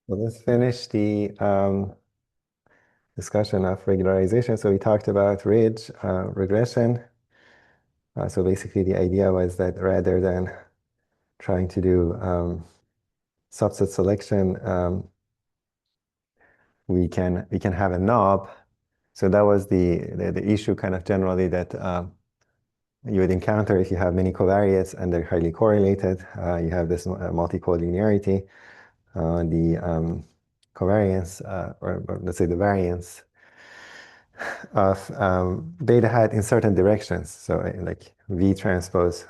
Well, let's finish the discussion of regularization. So we talked about ridge regression. So basically, the idea was that rather than trying to do subset selection, we can have a knob. So that was the issue kind of generally that you would encounter if you have many covariates and they're highly correlated. You have this multicollinearity. The covariance, or let's say the variance of beta hat in certain directions. So like V transpose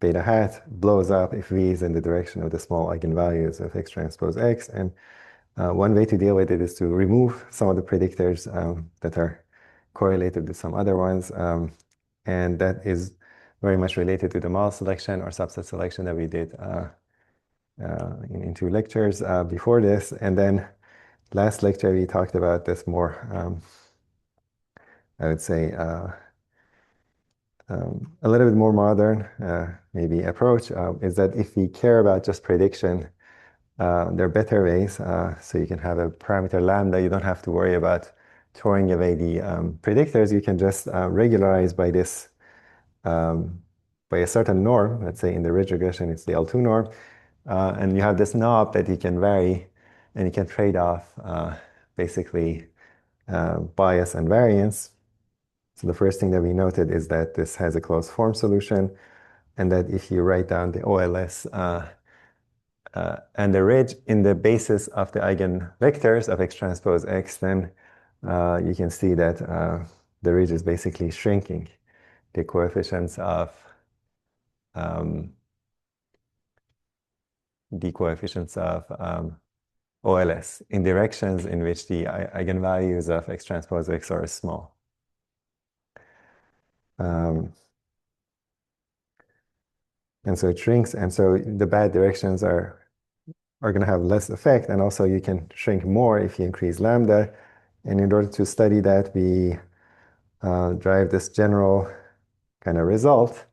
beta hat blows up if V is in the direction of the small eigenvalues of X transpose X. And one way to deal with it is to remove some of the predictors that are correlated with some other ones. And that is very much related to the model selection or subset selection that we did in two lectures before this. And then last lecture, we talked about this more, I would say, a little bit more modern, maybe approach is that if we care about just prediction, there are better ways. So you can have a parameter lambda. You don't have to worry about throwing away the predictors. You can just regularize by this, by a certain norm. Let's say in the ridge regression, it's the L2 norm. And you have this knob that you can vary, and you can trade off basically bias and variance. So the first thing that we noted is that this has a closed form solution, and that if you write down the OLS and the ridge in the basis of the eigenvectors of X transpose X, then you can see that the ridge is basically shrinking the coefficients of OLS in directions in which the eigenvalues of X transpose X are small. And so it shrinks, and so the bad directions are going to have less effect, and also you can shrink more if you increase lambda. And in order to study that, we drive this general kind of result.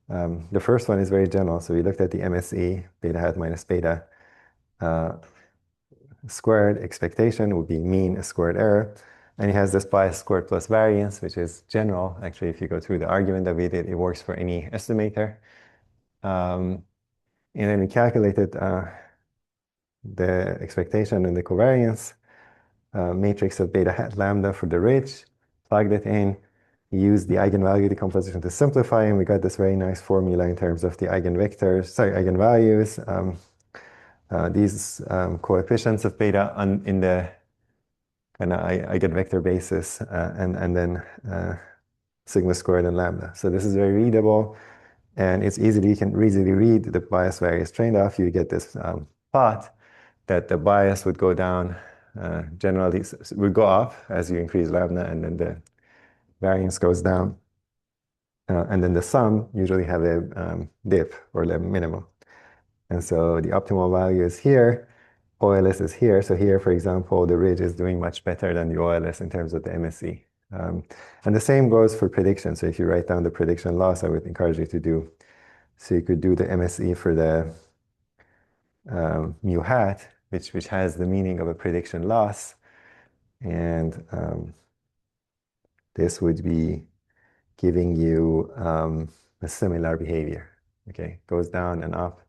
The first one is very general, so we looked at the MSE, beta hat minus beta squared expectation would be mean squared error. And it has this bias squared plus variance, which is general. Actually, if you go through the argument that we did, it works for any estimator. And then we calculated the expectation and the covariance matrix of beta hat lambda for the ridge, plugged it in, used the eigenvalue decomposition to simplify, and we got this very nice formula in terms of the eigenvectors, sorry, eigenvalues. These coefficients of beta in the kind of eigenvector basis, and then sigma squared and lambda. So this is very readable, and it's easily, you can easily read the bias variance trade-off. You get this plot that the bias would go down, generally would go up as you increase lambda, and then the variance goes down. And then the sum usually have a dip or the minimum. And so the optimal value is here, OLS is here. So here, for example, the ridge is doing much better than the OLS in terms of the MSE. And the same goes for prediction. So if you write down the prediction loss, I would encourage you to do. So you could do the MSE for the mu hat, which has the meaning of a prediction loss. And this would be giving you a similar behavior. Okay, goes down and up.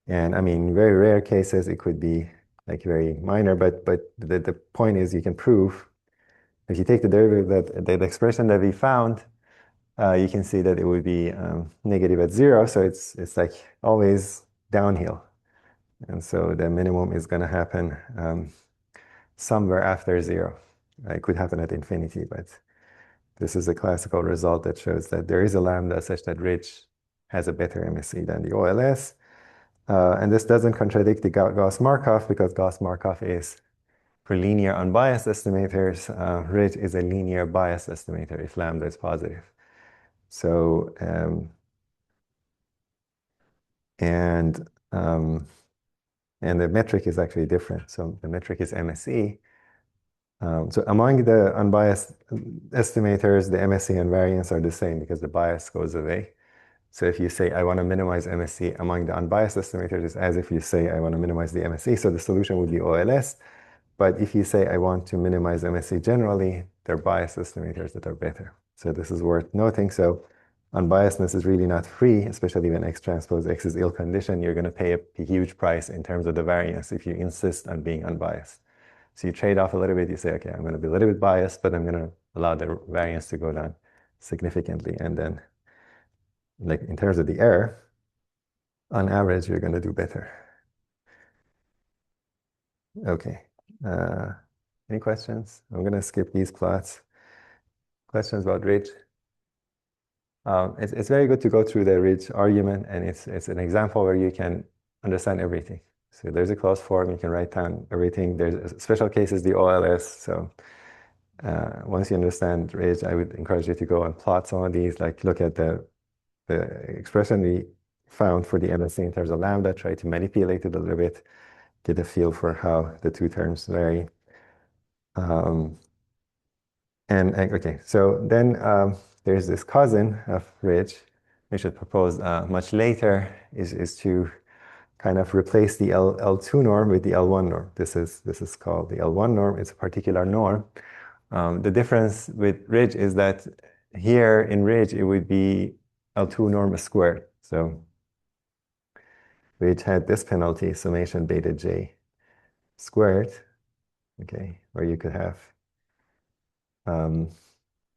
And I mean, very rare cases, it could be like very minor, but the point is you can prove, if you take the derivative, the expression that we found, you can see that it would be negative at 0. So it's like always downhill. And so the minimum is going to happen somewhere after 0. It could happen at infinity, but this is a classical result that shows that there is a lambda such that ridge has a better MSE than the OLS. And this doesn't contradict the Gauss-Markov, because Gauss-Markov is for linear unbiased estimators. Ridge is a linear biased estimator if lambda is positive. So, and the metric is actually different. So the metric is MSE. So among the unbiased estimators, the MSE and variance are the same because the bias goes away. So if you say, I want to minimize MSE among the unbiased estimators, it's as if you say, I want to minimize the MSE. So the solution would be OLS. But if you say, I want to minimize MSE generally, they're biased estimators that are better. So this is worth noting. So unbiasedness is really not free, especially when X transpose X is ill conditioned. You're going to pay a huge price in terms of the variance if you insist on being unbiased. So you trade off a little bit. You say, okay, I'm going to be a little bit biased, but I'm going to allow the variance to go down significantly. And then, like in terms of the error, on average, you're going to do better. Okay. Any questions? I'm going to skip these plots. Questions about ridge? It's very good to go through the ridge argument, and it's an example where you can understand everything. So there's a closed form, you can write down everything. There's special cases, the OLS. So once you understand ridge, I would encourage you to go and plot some of these, like look at the expression we found for the MSE in terms of lambda, try to manipulate it a little bit, get a feel for how the two terms vary. Okay, so then there's this cousin of ridge, which I proposed much later, is to kind of replace the L2 norm with the L1 norm. This is called the L1 norm. It's a particular norm. The difference with ridge is that here in ridge, it would be L2 norm squared. So ridge had this penalty, summation beta j squared, okay, where you could have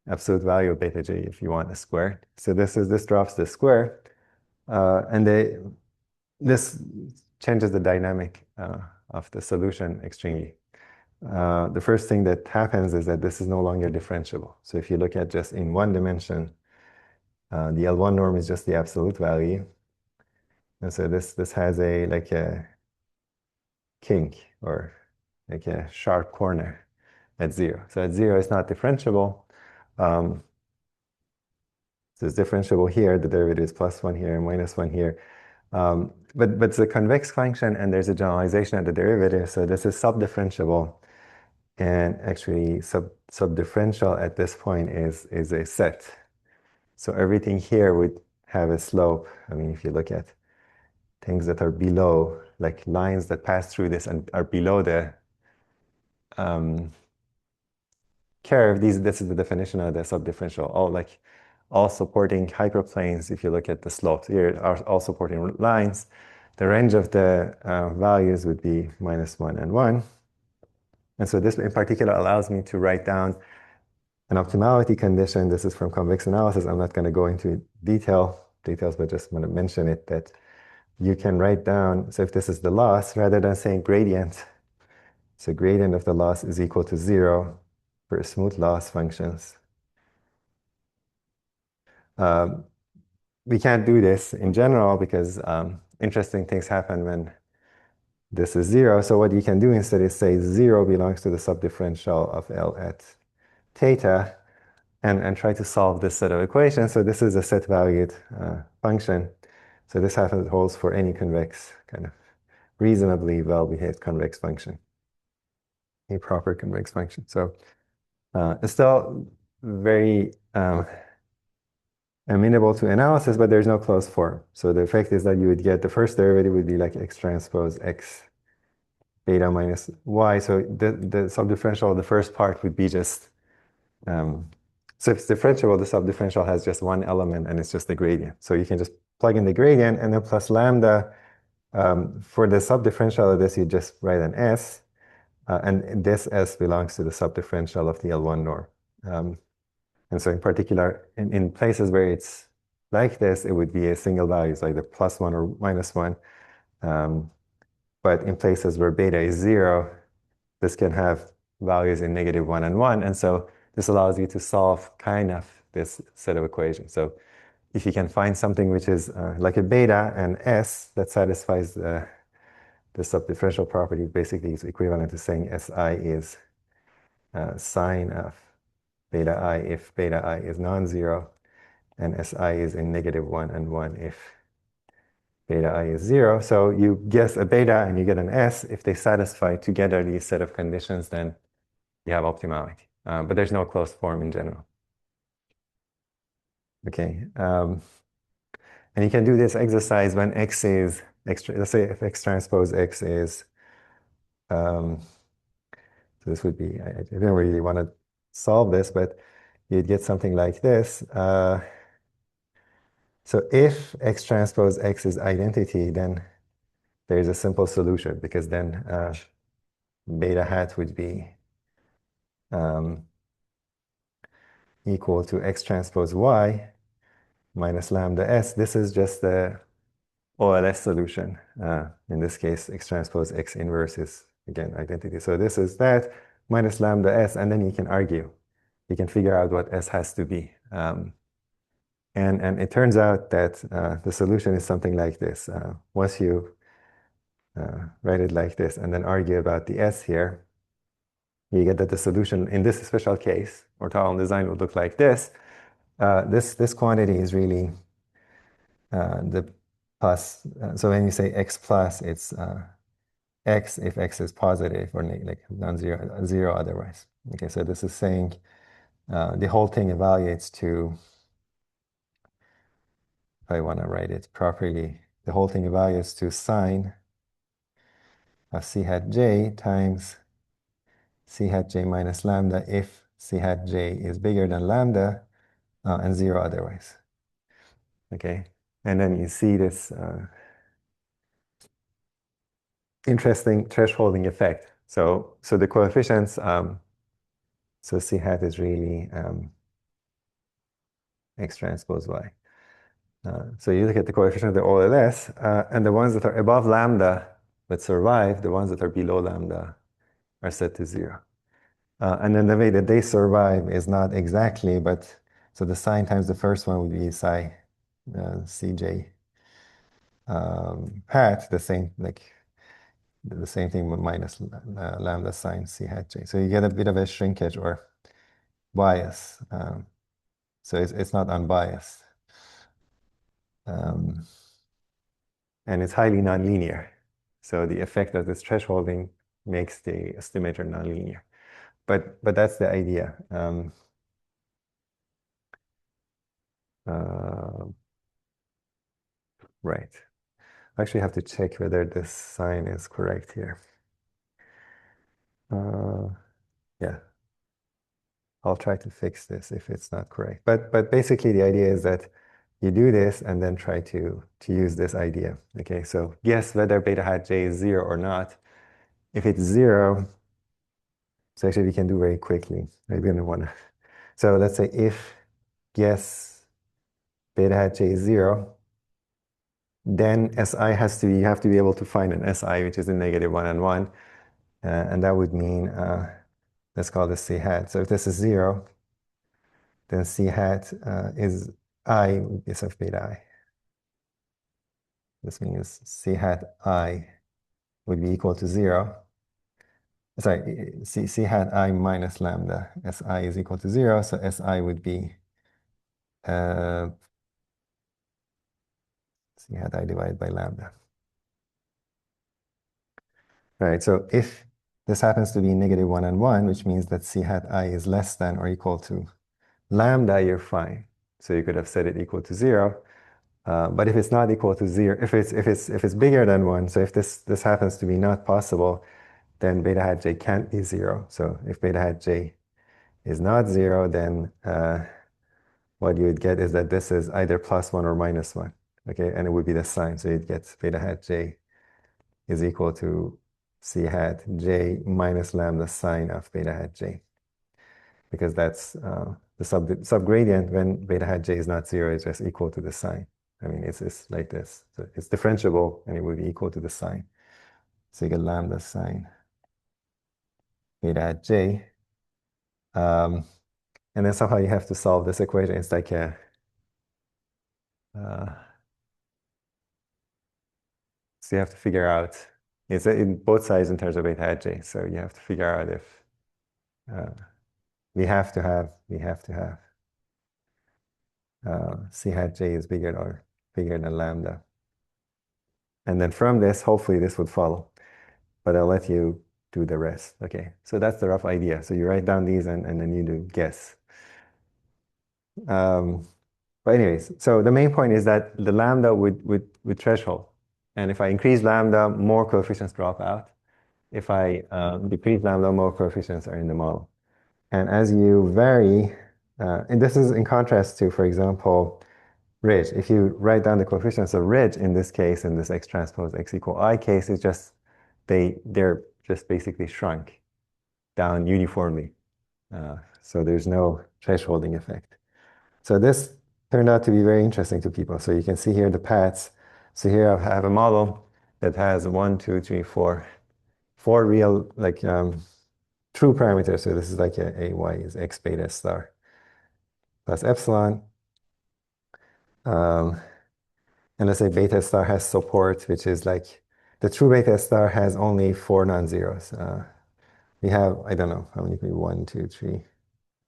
absolute value of beta j if you want a square. So this drops the square, and this changes the dynamic of the solution extremely. The first thing that happens is that this is no longer differentiable. So if you look at just in one dimension, the L1 norm is just the absolute value. And so this has like a kink or like a sharp corner at 0. So at 0, it's not differentiable. So it's differentiable here. The derivative is +1 here and -1 here. But it's a convex function, and there's a generalization of the derivative. So this is subdifferentiable. And actually, subdifferential at this point is a set. So everything here would have a slope. I mean, if you look at things that are below, like lines that pass through this and are below the curve, this is the definition of the subdifferential. All supporting hyperplanes, if you look at the slopes here, are all supporting lines. The range of the values would be -1 and 1. And so this in particular allows me to write down an optimality condition. This is from convex analysis. I'm not going to go into details, but just want to mention it, that you can write down, so if this is the loss, rather than saying gradient, so gradient of the loss is equal to 0 for smooth loss functions. We can't do this in general because interesting things happen when this is 0. So what you can do instead is say 0 belongs to the subdifferential of L at theta, and try to solve this set of equations. So this is a set-valued function. So this holds for any convex, kind of reasonably well-behaved convex function, a proper convex function. So it's still very amenable to analysis, but there's no closed form. So the effect is that you would get the first derivative would be like X transpose X beta minus Y. So the subdifferential of the first part would be just, so if it's differentiable, the subdifferential has just one element and it's just the gradient. So you can just plug in the gradient and then plus lambda. For the subdifferential of this, you just write an S, and this S belongs to the subdifferential of the L1 norm. And so in particular, in places where it's like this, it would be a single value, it's like the +1 or -1. But in places where beta is 0, this can have values in -1 and 1. And so this allows you to solve kind of this set of equations. So if you can find something which is like a beta and S that satisfies the subdifferential property, basically is equivalent to saying SI is sine of beta I if beta I is non-zero, and SI is in -1 and 1 if beta I is 0. So you guess a beta and you get an S. If they satisfy together these set of conditions, then you have optimality. But there's no closed form in general. Okay. And you can do this exercise when x is, let's say if x transpose x is, so this would be, I don't really want to solve this, but you'd get something like this. So if x transpose x is identity, then there's a simple solution, because then beta hat would be equal to x transpose y minus lambda s. This is just the OLS solution. In this case, x transpose x inverse is, again, identity. So this is that minus lambda s, and then you can argue. You can figure out what s has to be. And it turns out that the solution is something like this. Once you write it like this and then argue about the s here, you get that the solution in this special case, orthogonal design, would look like this. This quantity is really the plus. So when you say x plus, it's x if x is positive or like non-zero, zero otherwise. Okay, so this is saying the whole thing evaluates to, if I want to write it properly, the whole thing evaluates to sine of c hat j times c hat j minus lambda if c hat j is bigger than lambda and zero otherwise. Okay, and then you see this interesting thresholding effect. So the coefficients, so c hat is really x transpose y. So you look at the coefficient of the OLS, and the ones that are above lambda but survive, the ones that are below lambda are set to zero. And then the way that they survive is not exactly, but so the sign times the first one would be psi cj hat, the same, like the same thing with minus lambda sine c hat j. So you get a bit of a shrinkage or bias. So it's not unbiased. And it's highly nonlinear. So the effect of this thresholding makes the estimator nonlinear. But that's the idea. Right. I actually have to check whether this sign is correct here. Yeah. I'll try to fix this if it's not correct. But basically the idea is that you do this and then try to use this idea. Okay, so guess whether beta hat j is zero or not. If it's zero, so actually we can do very quickly. Maybe I don't want to. So let's say if guess beta hat j is zero, then SI has to be, you have to be able to find an SI which is in negative 1 and 1. And that would mean, let's call this C hat. So if this is zero, then C hat is I is of beta I. This means C hat I would be equal to zero. Sorry, C hat I minus lambda. Si is equal to zero, so Si would be C hat I divided by lambda. Right, so if this happens to be negative 1 and 1, which means that C hat I is less than or equal to lambda, you're fine. So you could have set it equal to zero. But if it's not equal to zero, if it's bigger than 1, so if this happens to be not possible, then beta hat j can't be zero. So if beta hat j is not zero, then what you would get is that this is either plus 1 or minus 1. Okay, and it would be the sign. So you'd get beta hat j is equal to c hat j minus lambda sine of beta hat j. Because that's the subgradient when beta hat j is not zero is just equal to the sign. I mean, it's like this. So it's differentiable, and it would be equal to the sign. So you get lambda sine beta hat j. And then somehow you have to solve this equation. It's like a so you have to figure out, it's in both sides in terms of beta hat j. So you have to figure out if we have to have c hat j is bigger than lambda. And then from this, hopefully this would follow. But I'll let you do the rest. Okay, so that's the rough idea. So you write down these and then you do guess. But anyways, so the main point is that the lambda would threshold. And if I increase lambda, more coefficients drop out. If I decrease lambda, more coefficients are in the model. And as you vary, and this is in contrast to, for example, ridge. If you write down the coefficients of ridge in this case, in this x transpose x equal I case, it's just they're just basically shrunk down uniformly. So there's no thresholding effect. So this turned out to be very interesting to people. So you can see here the paths. So here I have a model that has 1, 2, 3, 4, 4 real true parameters. So this is like a y is x beta star plus epsilon. And let's say beta star has support, which is like the true beta star has only 4 non-zeros. We have, I don't know how many people, 1, 2, 3,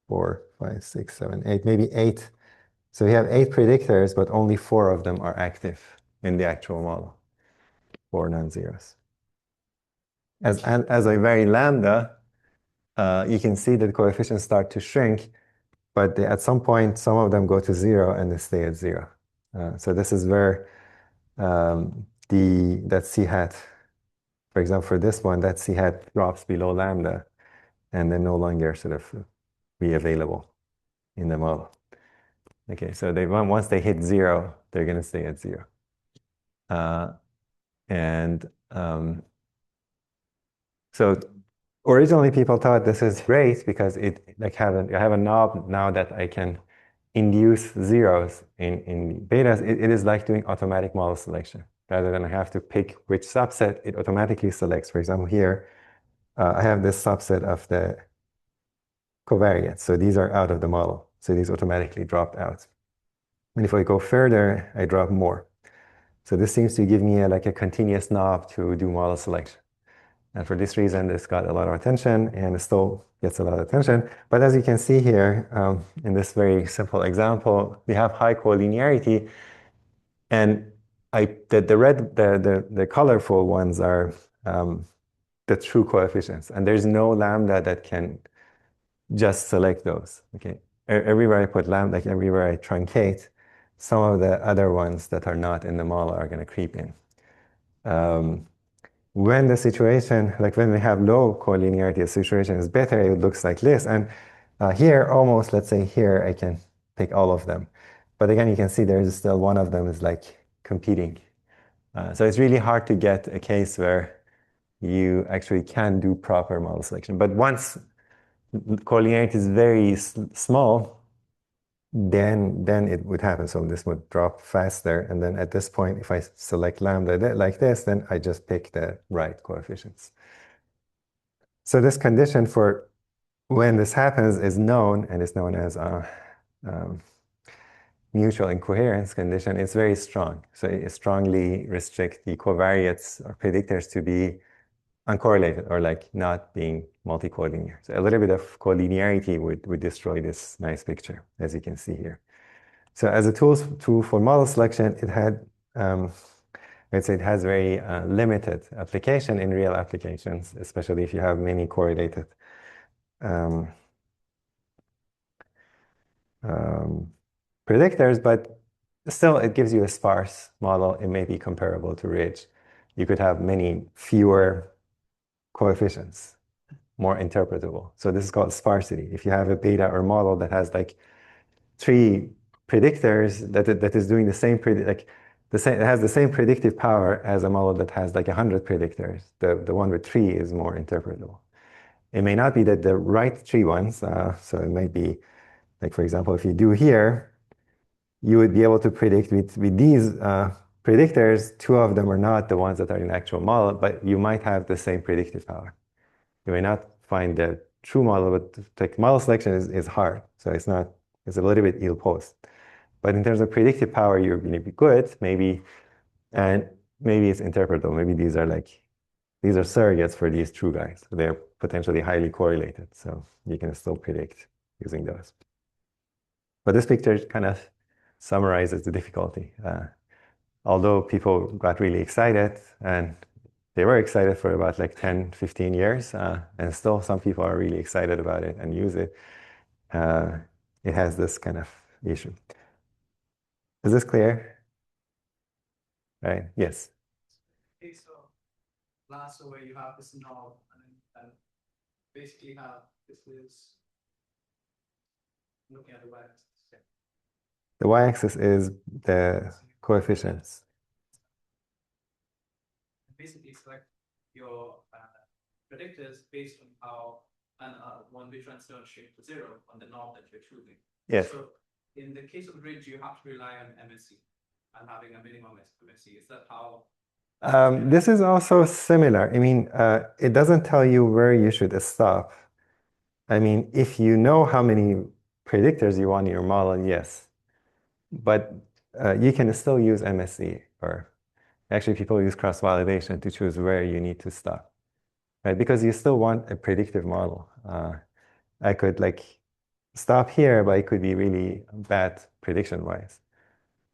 4, 5, 6, 7, 8, maybe 8. So we have 8 predictors, but only 4 of them are active in the actual model, 4 non-zeros. As I vary lambda, you can see that the coefficients start to shrink, but at some point, some of them go to 0 and they stay at 0. So this is where that c hat, for example, for this one, that c hat drops below lambda and then no longer sort of be available in the model. Okay, so once they hit 0, they're going to stay at 0. So originally people thought this is great because I have a knob now that I can induce zeros in betas. It is like doing automatic model selection. Rather than I have to pick which subset, it automatically selects. For example, here, I have this subset of the covariates. So these are out of the model. So these automatically dropped out. And if I go further, I drop more. So this seems to give me like a continuous knob to do model selection. And for this reason, this got a lot of attention and it still gets a lot of attention. But as you can see here, in this very simple example, we have high collinearity. And the colorful ones are the true coefficients. And there's no lambda that can just select those. Okay. Everywhere I put lambda, like everywhere I truncate, some of the other ones that are not in the model are going to creep in. When the situation, like when we have low collinearity, the situation is better, it looks like this. And here, almost, let's say here, I can pick all of them. But again, you can see there's still one of them is like competing. So it's really hard to get a case where you actually can do proper model selection. But once collinearity is very small, then it would happen. So this would drop faster. And then at this point, if I select lambda like this, then I just pick the right coefficients. So this condition for when this happens is known, and it's known as mutual incoherence condition. It's very strong. So it strongly restricts the covariates or predictors to be uncorrelated or like not being multi-collinear. So a little bit of collinearity would destroy this nice picture, as you can see here. So as a tool for model selection, it had, let's say it has very limited application in real applications, especially if you have many correlated predictors, but still it gives you a sparse model. It may be comparable to ridge. You could have many fewer coefficients, more interpretable. So this is called sparsity. If you have a beta or model that has like 3 predictors that is doing the same it has the same predictive power as a model that has like 100 predictors. The one with 3 is more interpretable. It may not be that the right 3 ones, so it might be like, for example, if you do here, you would be able to predict with these predictors, 2 of them are not the ones that are in the actual model, but you might have the same predictive power. You may not find the true model, but like model selection is hard. So it's a little bit ill-posed. But in terms of predictive power, you're going to be good, maybe, and maybe it's interpretable. Maybe these are surrogates for these true guys. So they're potentially highly correlated. So you can still predict using those. But this picture kind of summarizes the difficulty. Although people got really excited, and they were excited for about like 10, 15 years, and still some people are really excited about it and use it. It has this kind of issue. Is this clear? Right, yes. Okay, so Lasso where you have this knob and basically have this is looking at the y-axis. The y-axis is the coefficients. Basically select your predictors based on how one which one's going to shape to 0 on the knob that you're choosing. Yes. So in the case of ridge, you have to rely on MSE and having a minimum MSE. Is that how? This is also similar. I mean, it doesn't tell you where you should stop. I mean, if you know how many predictors you want in your model, yes. But you can still use MSE, or actually people use cross-validation to choose where you need to stop, right? Because you still want a predictive model. I could like stop here, but it could be really bad prediction-wise.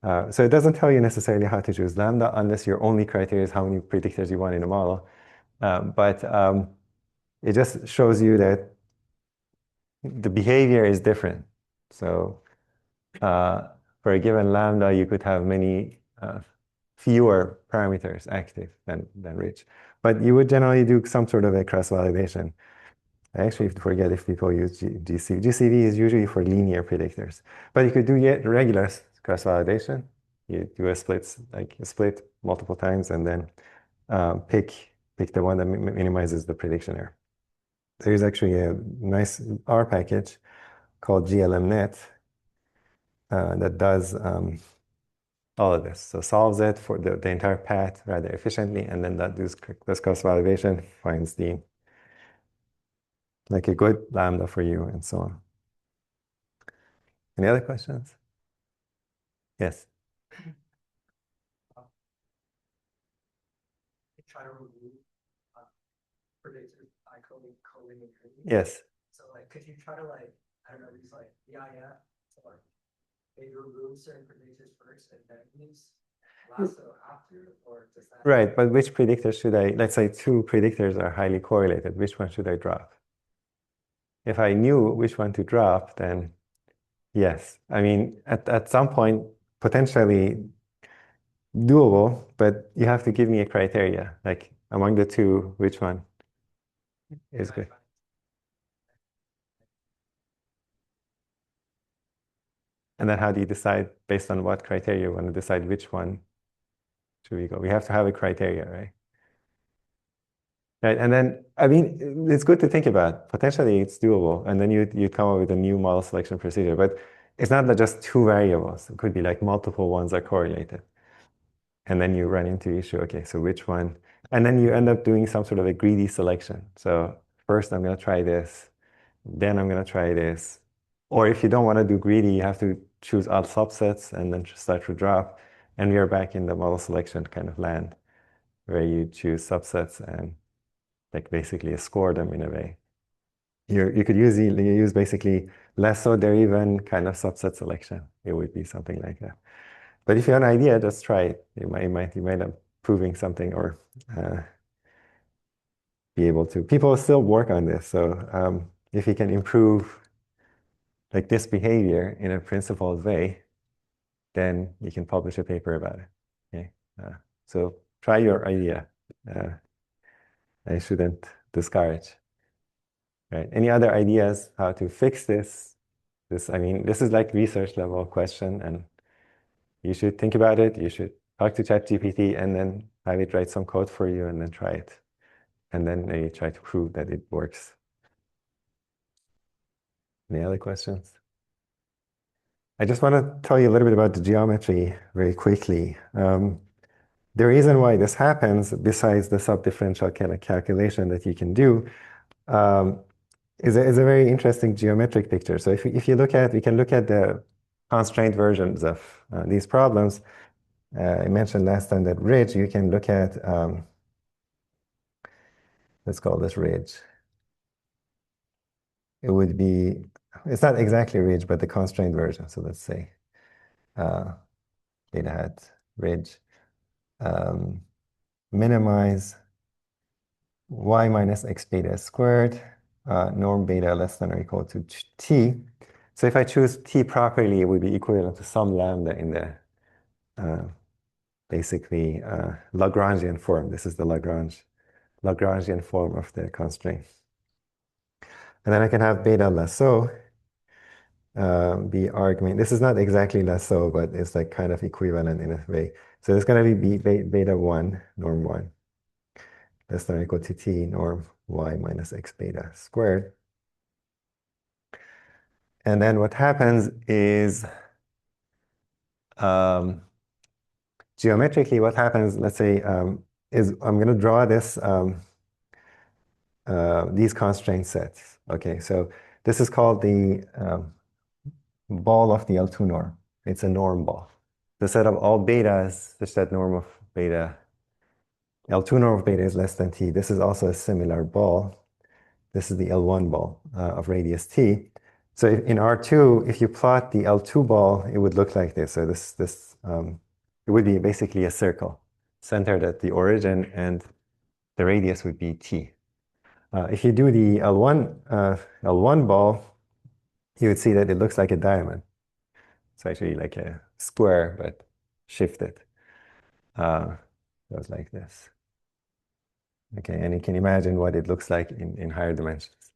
So it doesn't tell you necessarily how to choose lambda unless your only criteria is how many predictors you want in a model. But it just shows you that the behavior is different. So for a given lambda, you could have many fewer parameters active than rich. But you would generally do some sort of a cross-validation. I actually forget if people use GCV. GCV is usually for linear predictors. But you could do regular cross-validation. You do a split, like a split multiple times, and then pick the one that minimizes the prediction error. There's actually a nice R package called GLMNet that does all of this. So solves it for the entire path rather efficiently, and then that does cross-validation, finds the like a good lambda for you, and so on. Any other questions? Yes. Try to remove predictors by coding and grading. Yes. So like, could you try to like, I don't know, use like EIF to like maybe remove certain predictors first and then use Lasso after, or does that? Right, but which predictor should I, let's say two predictors are highly correlated, which one should I drop? If I knew which one to drop, then yes. I mean, at some point, potentially doable, but you have to give me a criteria, like among the two, which one is good. And then how do you decide based on what criteria you want to decide which one should we go? We have to have a criteria, right? Right, and then, I mean, it's good to think about. Potentially, it's doable, and then you come up with a new model selection procedure. But it's not that just two variables. It could be like multiple ones are correlated. And then you run into issue, okay, so which one? And then you end up doing some sort of a greedy selection. So first I'm going to try this, then I'm going to try this. Or if you don't want to do greedy, you have to choose all subsets and then start to drop. And we are back in the model selection kind of land where you choose subsets and like basically score them in a way. You could use basically Lasso derivative kind of subset selection. It would be something like that. But if you have an idea, just try it. You might end up proving something or be able to. People still work on this. So if you can improve like this behavior in a principled way, then you can publish a paper about it. Okay. So try your idea. I shouldn't discourage. Right. Any other ideas how to fix this? I mean, this is like research level question, and you should think about it. You should talk to ChatGPT and then have it write some code for you and then try it. And then maybe try to prove that it works. Any other questions? I just want to tell you a little bit about the geometry very quickly. The reason why this happens, besides the subdifferential calculation that you can do, is a very interesting geometric picture. So if you look at, we can look at the constraint versions of these problems. I mentioned last time that ridge, you can look at, let's call this ridge. It would be, it's not exactly ridge, but the constraint version. So let's say beta hat ridge, minimize y minus x beta squared, norm beta less than or equal to t. So if I choose t properly, it would be equivalent to some lambda in the basically Lagrangian form. This is the Lagrangian form of the constraint. And then I can have beta Lasso be argument. This is not exactly Lasso, but it's like kind of equivalent in a way. So it's going to be beta 1, norm 1, less than or equal to t norm y minus x beta squared. And then what happens is geometrically, what happens, let's say, is I'm going to draw this these constraint sets. Okay, so this is called the ball of the L2 norm. It's a norm ball. The set of all betas such that norm of beta, L2 norm of beta is less than t. This is also a similar ball. This is the L1 ball of radius t. So in R2, if you plot the L2 ball, it would look like this. So it would be basically a circle centered at the origin, and the radius would be t. If you do the L1 ball, you would see that it looks like a diamond. It's actually like a square, but shifted. Goes like this. Okay, and you can imagine what it looks like in higher dimensions.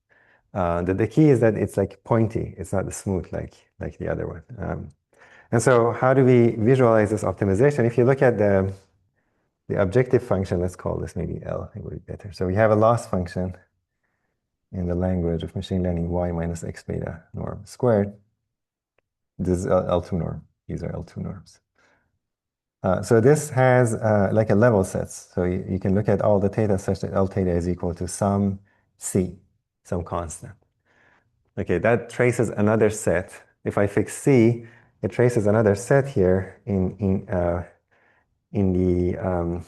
The key is that it's like pointy. It's not smooth like the other one. And so how do we visualize this optimization? If you look at the objective function, let's call this maybe L, it would be better. So we have a loss function in the language of machine learning, y minus x beta norm squared. This is L2 norm. These are L2 norms. So this has like a level sets. So you can look at all the theta such that L theta is equal to some C, some constant. Okay, that traces another set. If I fix C, it traces another set here in the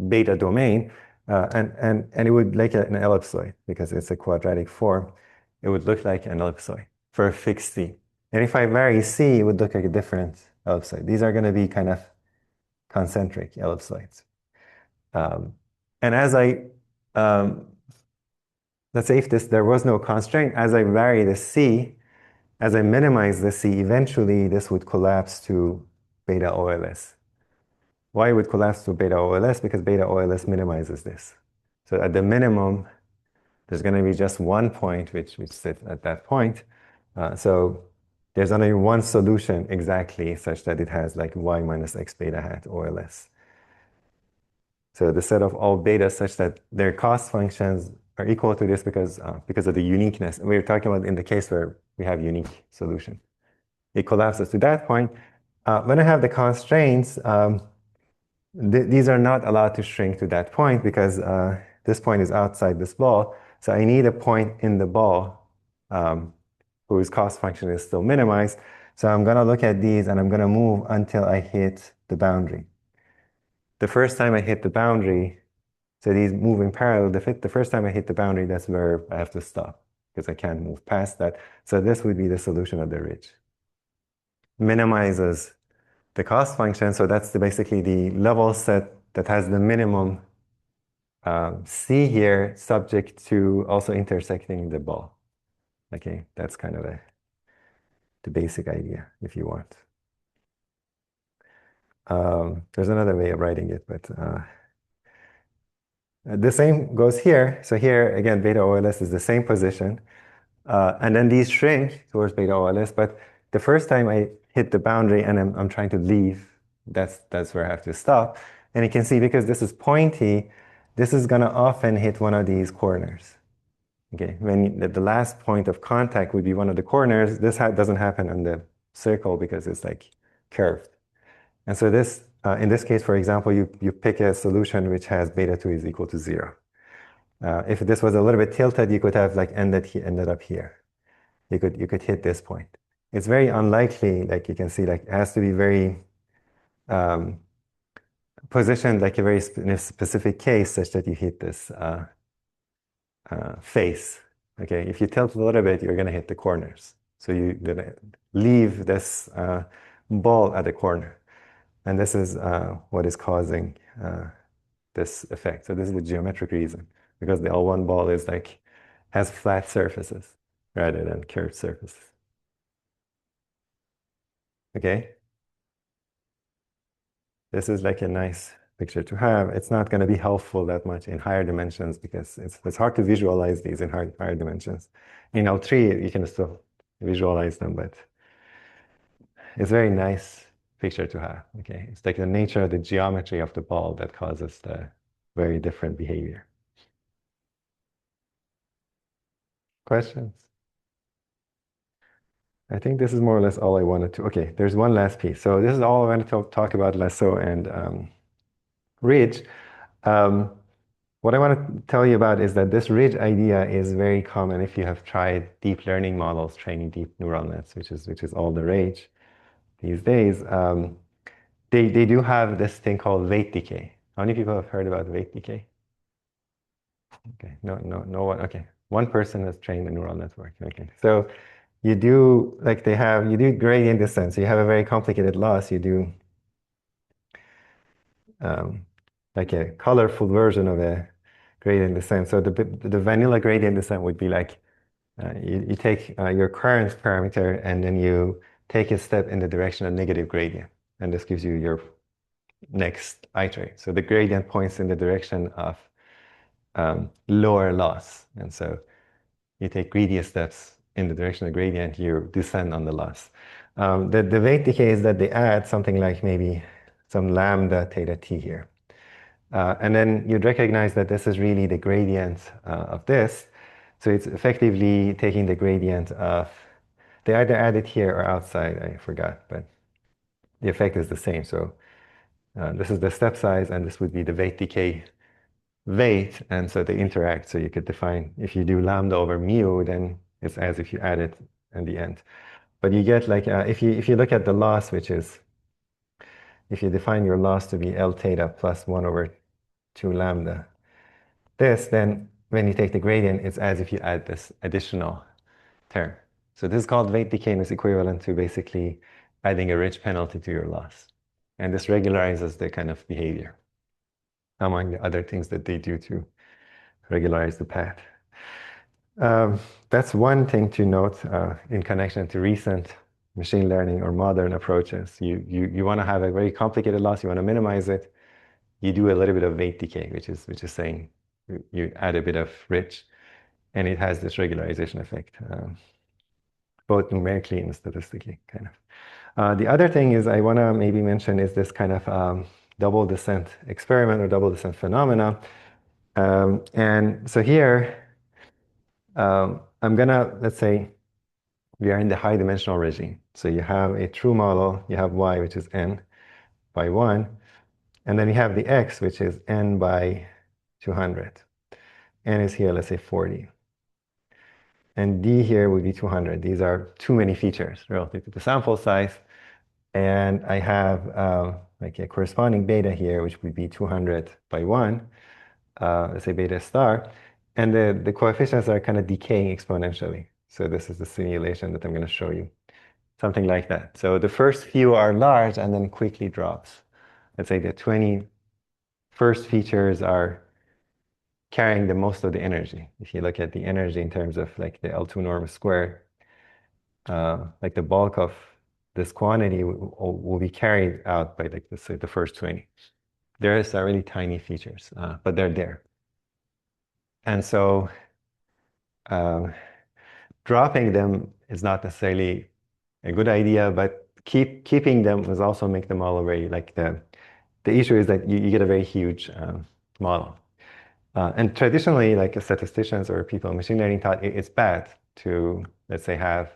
beta domain, and it would like an ellipsoid because it's a quadratic form. It would look like an ellipsoid for a fixed C. And if I vary C, it would look like a different ellipsoid. These are going to be kind of concentric ellipsoids. And as let's say if there was no constraint, as I vary the C, as I minimize the C, eventually this would collapse to beta OLS. Why it would collapse to beta OLS? Because beta OLS minimizes this. So at the minimum, there's going to be just one point which sits at that point. So there's only one solution exactly such that it has like y minus x beta hat OLS. So the set of all betas such that their cost functions are equal to this because of the uniqueness. And we were talking about in the case where we have unique solution. It collapses to that point. When I have the constraints, these are not allowed to shrink to that point because this point is outside this ball. So I need a point in the ball whose cost function is still minimized. So I'm going to look at these and I'm going to move until I hit the boundary. The first time I hit the boundary, so these move in parallel, the first time I hit the boundary, that's where I have to stop because I can't move past that. So this would be the solution of the ridge. Minimizes the cost function, so that's basically the level set that has the minimum C here, subject to also intersecting the ball. Okay, that's kind of the basic idea, if you want. There's another way of writing it, but the same goes here. So here, again, beta OLS is the same position. And then these shrink towards beta OLS, but the first time I hit the boundary and I'm trying to leave, that's where I have to stop. And you can see because this is pointy, this is going to often hit one of these corners. Okay, when the last point of contact would be one of the corners, this doesn't happen on the circle because it's like curved. And so this, in this case, for example, you pick a solution which has beta 2 is equal to 0. If this was a little bit tilted, you could have like ended up here. You could hit this point. It's very unlikely, like you can see, like it has to be very positioned like a very in a specific case such that you hit this face. Okay, if you tilt a little bit, you're going to hit the corners. So you leave this ball at the corner. And this is what is causing this effect. So this is the geometric reason, because the L1 ball is like, has flat surfaces rather than curved surfaces. Okay? this is like a nice picture to have. It's not going to be helpful that much in higher dimensions because it's hard to visualize these in higher dimensions. In L3, you can still visualize them, but it's a very nice picture to have. Okay, it's like the nature, the geometry of the ball that causes the very different behavior. Questions? I think this is more or less all I wanted to. Okay, there's one last piece. So this is all I wanted to talk about Lasso and Ridge. Um, what I want to tell you about is that this ridge idea is very common if you have tried deep learning models, training deep neural nets, which is all the rage these days. They do have this thing called weight decay. How many people have heard about weight decay? Okay, no one. Okay, one person has trained a neural network. Okay, so you do you do gradient descent. So you have a very complicated loss. You do um, like a colorful version of a gradient descent. So the vanilla gradient descent would be like you take your current parameter and then you take a step in the direction of negative gradient. And this gives you your next iterate. So the gradient points in the direction of lower loss. And so you take greedier steps in the direction of gradient, you descend on the loss. The weight decay is that they add something like maybe some lambda theta t here. And then you'd recognize that this is really the gradient of this. So it's effectively taking the gradient of, they either add it here or outside, I forgot, but the effect is the same. So this is the step size, and this would be the weight decay weight, and so they interact. So you could define, if you do lambda over mu, then it's as if you add it in the end. But you get like, if you look at the loss, which is, if you define your loss to be L theta plus 1 over 2 lambda, then when you take the gradient, it's as if you add this additional term. So this is called weight decay, and is equivalent to basically adding a ridge penalty to your loss. And this regularizes the kind of behavior, among the other things that they do to regularize the path. That's one thing to note in connection to recent machine learning or modern approaches. You want to have a very complicated loss, you want to minimize it. You do a little bit of weight decay, which is saying you add a bit of ridge, and it has this regularization effect, both numerically and statistically, kind of. The other thing is I want to maybe mention is this kind of double descent experiment or double descent phenomena. And so here, I'm gonna, let's say, we are in the high dimensional regime. So you have a true model, you have y, which is n by 1, and then you have the x, which is n by 200. N is here, let's say 40. And d here would be 200. These are too many features relative to the sample size. And I have like a corresponding beta here, which would be 200 by 1, let's say beta star. And the coefficients are kind of decaying exponentially. So this is the simulation that I'm going to show you. Something like that. So the first few are large and then quickly drops. Let's say the 20 first features are carrying the most of the energy. If you look at the energy in terms of like the L2 norm squared, like the bulk of this quantity will be carried out by like the first 20. There's really tiny features, but they're there. And so dropping them is not necessarily a good idea, but keeping them will also make the model very, like the issue is that you get a very huge model. And traditionally, like statisticians or people in machine learning thought it's bad to, let's say, have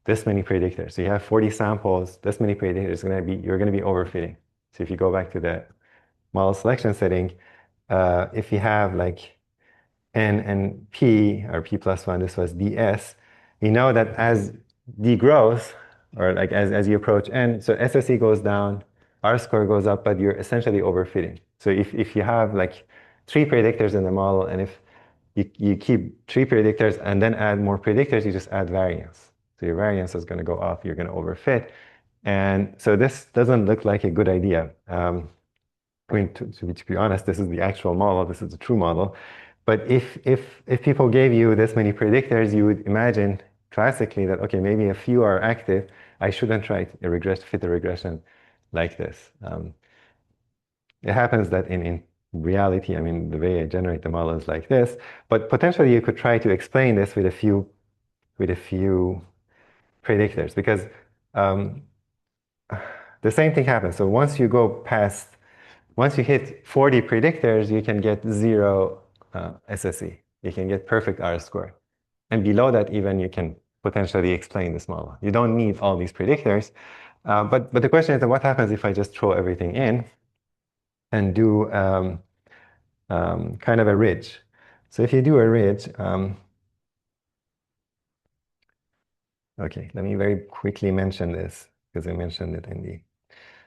this many predictors. So you have 40 samples, this many predictors, you're going to be overfitting. So if you go back to the model selection setting, if you have like n and p, or p plus 1, this was ds, you know that as d grows, or like as you approach n, so SSE goes down, R square goes up, but you're essentially overfitting. So if you have like 3 predictors in the model, and if you keep 3 predictors and then add more predictors, you just add variance. So your variance is going to go up, you're going to overfit. And so this doesn't look like a good idea. I mean, to be honest, this is the actual model, this is the true model. But if people gave you this many predictors, you would imagine classically that, okay, maybe a few are active. I shouldn't try fit a regression like this. It happens that in reality, I mean, the way I generate the model is like this, but potentially you could try to explain this with a few predictors because um, the same thing happens. So once you hit 40 predictors, you can get zero SSE. You can get perfect R square. And below that, even you can potentially explain this model. You don't need all these predictors. But the question is, what happens if I just throw everything in and do kind of a ridge? So if you do a ridge, okay, let me very quickly mention this because I mentioned it in the.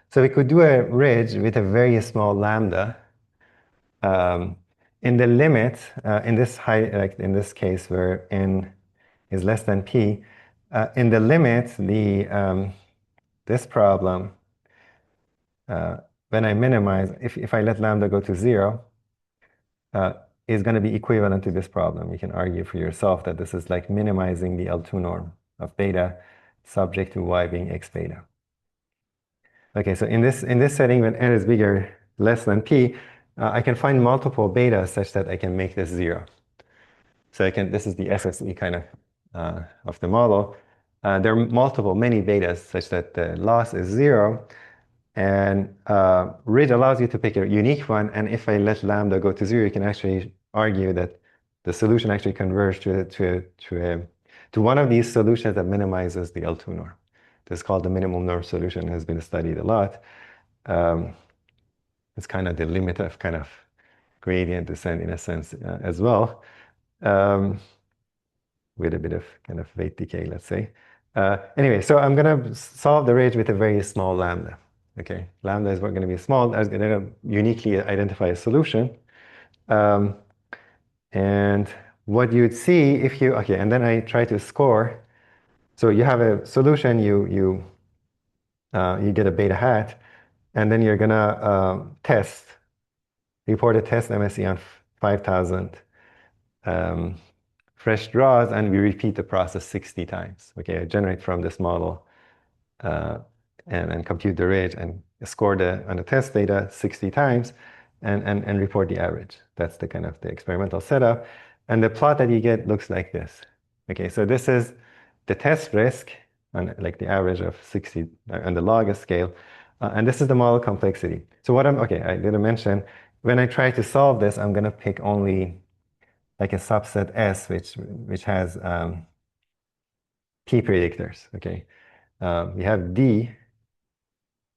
So we could do a ridge with a very small lambda. In the limit, in this like in this case where n is less than p, in the limit, this problem, when I minimize, if I let lambda go to 0, is going to be equivalent to this problem. You can argue for yourself that this is like minimizing the L2 norm of beta subject to y being x beta. Okay, so in this setting, when n is bigger, less than p, I can find multiple betas such that I can make this 0. So this is the SSE kind of the model. There are many betas such that the loss is 0. And ridge allows you to pick a unique one. And if I let lambda go to 0, you can actually argue that the solution actually converges to one of these solutions that minimizes the L2 norm. This is called the minimum norm solution. It has been studied a lot. It's kind of the limit of kind of gradient descent in a sense as well. With a bit of kind of weight decay, let's say. Anyway, so I'm going to solve the ridge with a very small lambda. Okay, lambda is going to be small. I'm going to uniquely identify a solution. And what you'd see if you, okay, and then I try to score. So you have a solution, you get a beta hat, and then you're going to report a test MSE on 5,000. Fresh draws, and we repeat the process 60 times. Okay, I generate from this model and compute the ridge and score on the test data 60 times and report the average. That's the kind of the experimental setup. And the plot that you get looks like this. Okay, so this is the test risk on like the average of 60 on the log scale. And this is the model complexity. So okay, I didn't mention, when I try to solve this, I'm going to pick only like a subset S, which has P predictors. Okay, we have D,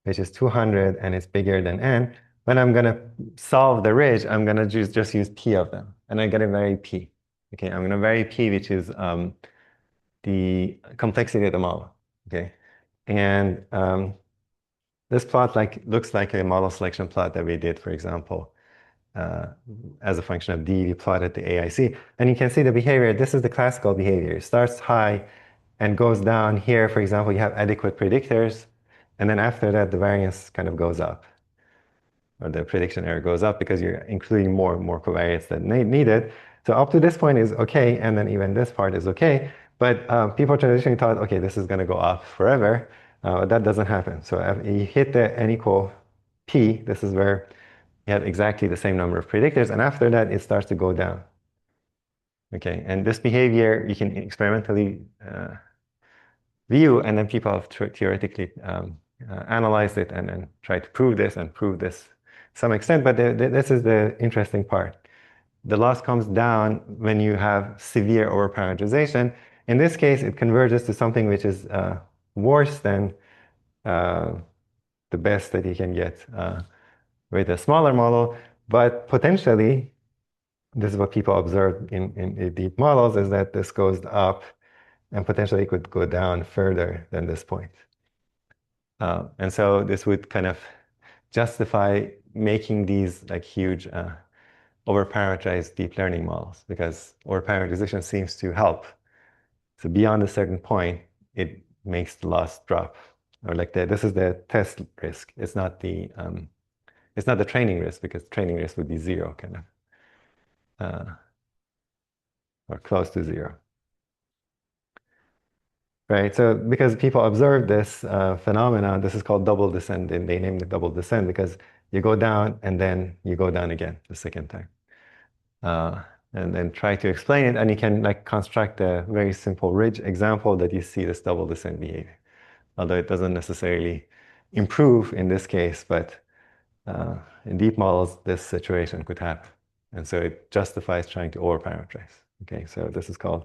which is 200 and it's bigger than N. When I'm gonna solve the ridge, I'm gonna just use P of them, and I get a vary P. Okay, I'm gonna vary P, which is the complexity of the model. Okay, and this plot looks like a model selection plot that we did, for example. As a function of D, we plotted the AIC. And you can see the behavior. This is the classical behavior. It starts high and goes down. Here, for example, you have adequate predictors. And then after that, the variance kind of goes up. Or the prediction error goes up because you're including more and more covariates than needed. So up to this point is OK. And then even this part is OK. But people traditionally thought, OK, this is going to go up forever. But that doesn't happen. So if you hit the n equal p, this is where you have exactly the same number of predictors, and after that, it starts to go down. Okay, and this behavior you can experimentally view, and then people have theoretically analyzed it and tried to prove this to some extent, but this is the interesting part. The loss comes down when you have severe overparameterization. In this case, it converges to something which is worse than the best that you can get with a smaller model, but potentially, this is what people observed in deep models, is that this goes up and potentially could go down further than this point. And so this would kind of justify making these like huge overparameterized deep learning models, because overparameterization seems to help. So beyond a certain point, it makes the loss drop. Or like this is the test risk. It's not the training risk, because training risk would be 0 kind of, or close to 0. Right, so because people observe this phenomenon, this is called double descent, and they named it double descent because you go down, and then you go down again the second time. And then try to explain it, and you can like construct a very simple ridge example that you see this double descent behavior. Although it doesn't necessarily improve in this case, but in deep models, this situation could happen. And so it justifies trying to overparameterize. Okay, so this is called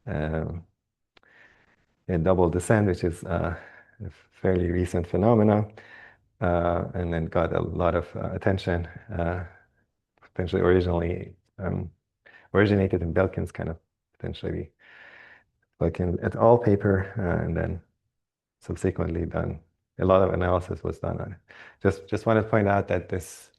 um, a double descent, which is a fairly recent phenomena, and then got a lot of attention, potentially originally originated in Belkin's kind of potentially Belkin et al. Paper, and then subsequently done. A lot of analysis was done on it. Just want to point out that this